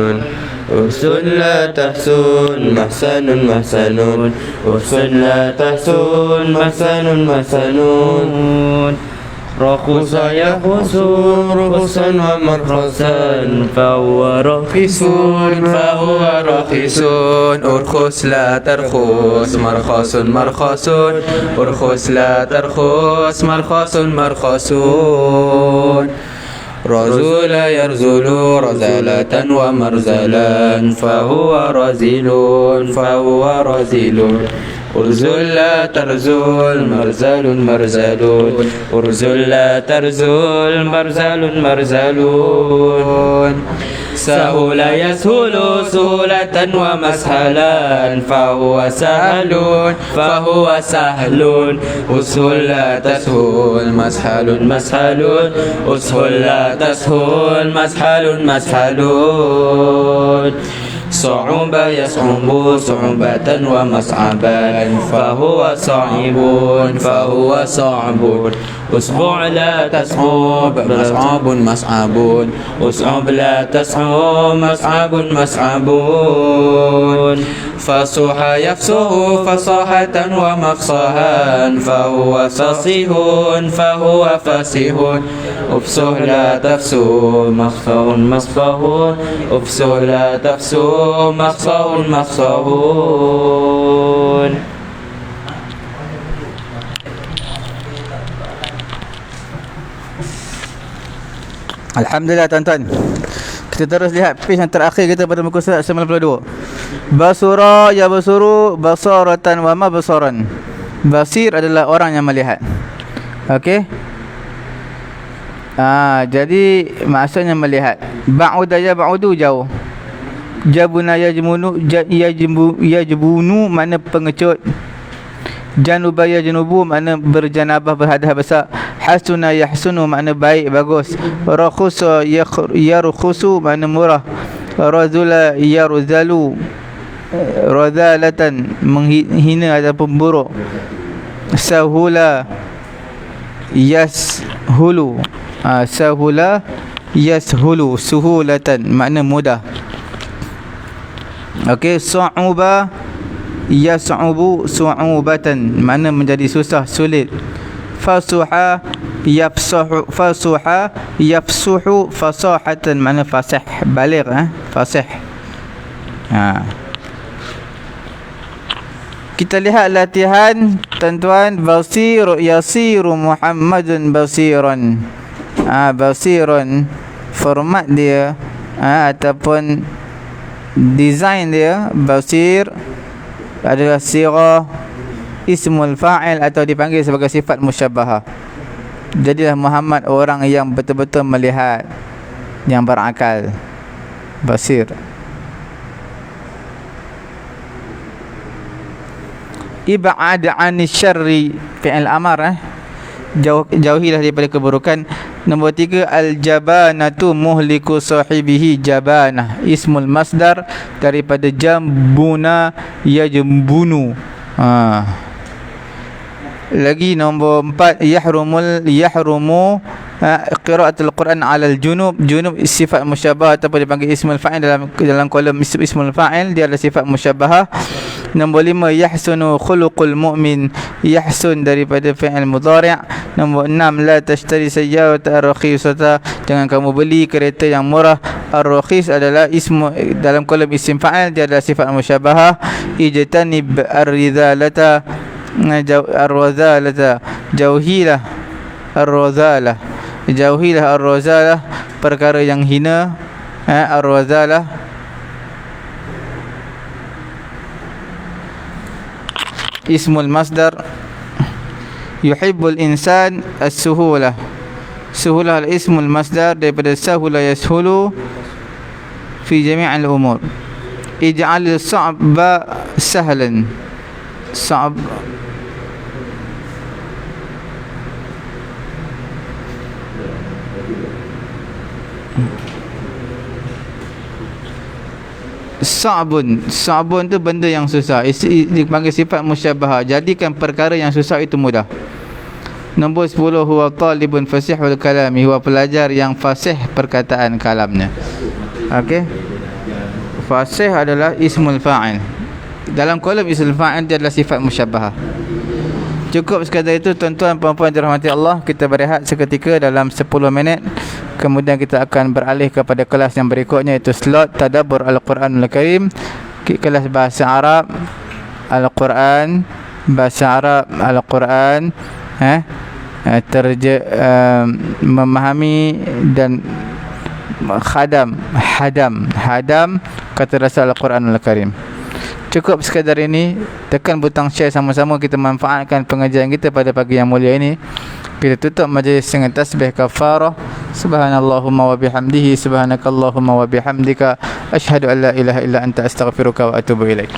S1: أحسن لا تحسن محسن محسنون أحسن لا تحسن محسن محسنون رخص يخص رخصا ومرخصا فهو رخيص فهو رخيص أرخص لا ترخص مرخص مرخص أرخص لا ترخص مرخص مرخصون رزول يرزل رزالة ومرزلا فهو رزيل فهو رزيل أرزل لا ترزل مرزل مرزلون أرزل لا ترزل مرزل مرزلون سهل يسهل سهولة ومسهلا فهو سهل فهو سهل أسهل لا تسهل مسهل مسهل أسهل لا تسهل مسهل مسهلون
S3: صعب يصعب صعوبة ومصعبا فهو صعب فهو صعب أصبع لا تصعب مصعب مصعب أصعب لا تصعب مصعب مصعبون فصح يفصح فصاحة ومفصحا فهو فصيح فهو فصيح أفصح لا تفصح مصفح مصفح أفصح لا تفصح مصفح مصفحون.
S4: Alhamdulillah tuan-tuan. Kita terus lihat page yang terakhir kita pada muka surat 92. Basura ya basuru basaratan wa ma basaran. Basir adalah orang yang melihat. Okey. Jadi maksudnya melihat. Ba'uda ya ba'udu jauh. Jabuna ya jemunu ya jebunu mana pengecut. Januba ya janubu makna berjanabah berhadas besar. Hasuna yahsunu makna baik bagus. Rakhusa yarkhusu makna murah. Razula yarzalu razalatan menghina ataupun buruk. Sahula yashulu sahula yashulu suhulatan makna mudah. Okey, su'uba yas'ubu su'ubatan mana menjadi susah sulit. Fasuha yafsahu fasuha yafsuhu fasahatan mana fasih baligh fasih. Kita lihat latihan tuan-tuan. Basir yasiru Muhammadun basiran. Basiran format dia ataupun design dia. Basir adalah sirah ismul fa'il atau dipanggil sebagai sifat musyabbahah. Jadilah Muhammad orang yang betul-betul melihat, yang berakal. Basir. Ib'ad 'anil syarri fi'il amar jauhilah daripada keburukan. Nombor 3, al-jabanatu muhliku sahibihi jabanah. Ismul masdar daripada jambuna yajbunu. Lagi nombor 4, yahrumu qiraatul Quran 'alal junub. Junub sifat musyabbah ataupun dipanggil ismul fa'il dalam kolom ismul fa'il, dia adalah sifat musyabbahah. Nombor 5, yahsunu khuluqul mu'min. Yahsun daripada fi'il mudhari'. Nombor 6, la tashtari sayyarata ar-rakhisata. Jangan kamu beli kereta yang murah. Ar-rakhis adalah ismu dalam kolom isim fa'il, dia adalah sifat musyabbahah. Ijtanib ar-ridhalata ar-razalata. Jauhilah ar-razalah. Jauhilah ar-razalah perkara yang hina. Ar-razalah ismul masdar. Yuhibbul insan as-suhulah. Suhulah al-ismul masdar daripada sahula yashulu fi jami'il umur. Ij'al as-sa'ba sahlan. Sa'b Sa'bun tu benda yang susah, dipanggil sifat musyabbahah. Jadikan perkara yang susah itu mudah. Nombor 10, huwa talibun fasihul kalami. Huwa pelajar yang fasih perkataan kalamnya. Okey, fasih adalah ismul fa'il. Dalam kolom ismul fa'il dia adalah sifat musyabbahah. Cukup sekadar itu tuan-tuan puan-puan dirahmati Allah. Kita berehat seketika dalam 10 minit. Kemudian kita akan beralih kepada kelas yang berikutnya, iaitu slot tadabbur Al-Quranul Karim. Kelas bahasa Arab Al-Quran, bahasa Arab Al-Quran, memahami dan hadam kata Rasul Al-Quranul Karim. Cukup sekadar ini. Tekan butang share sama-sama, kita manfaatkan pengajian kita pada pagi yang mulia ini. Kita tutup majlis dengan tasbih kafarah. Subhanallahumma wa bihamdihi, subhanakallahumma wa bihamdika, asyhadu an la ilaha illa anta astaghfiruka wa atubu ilaik.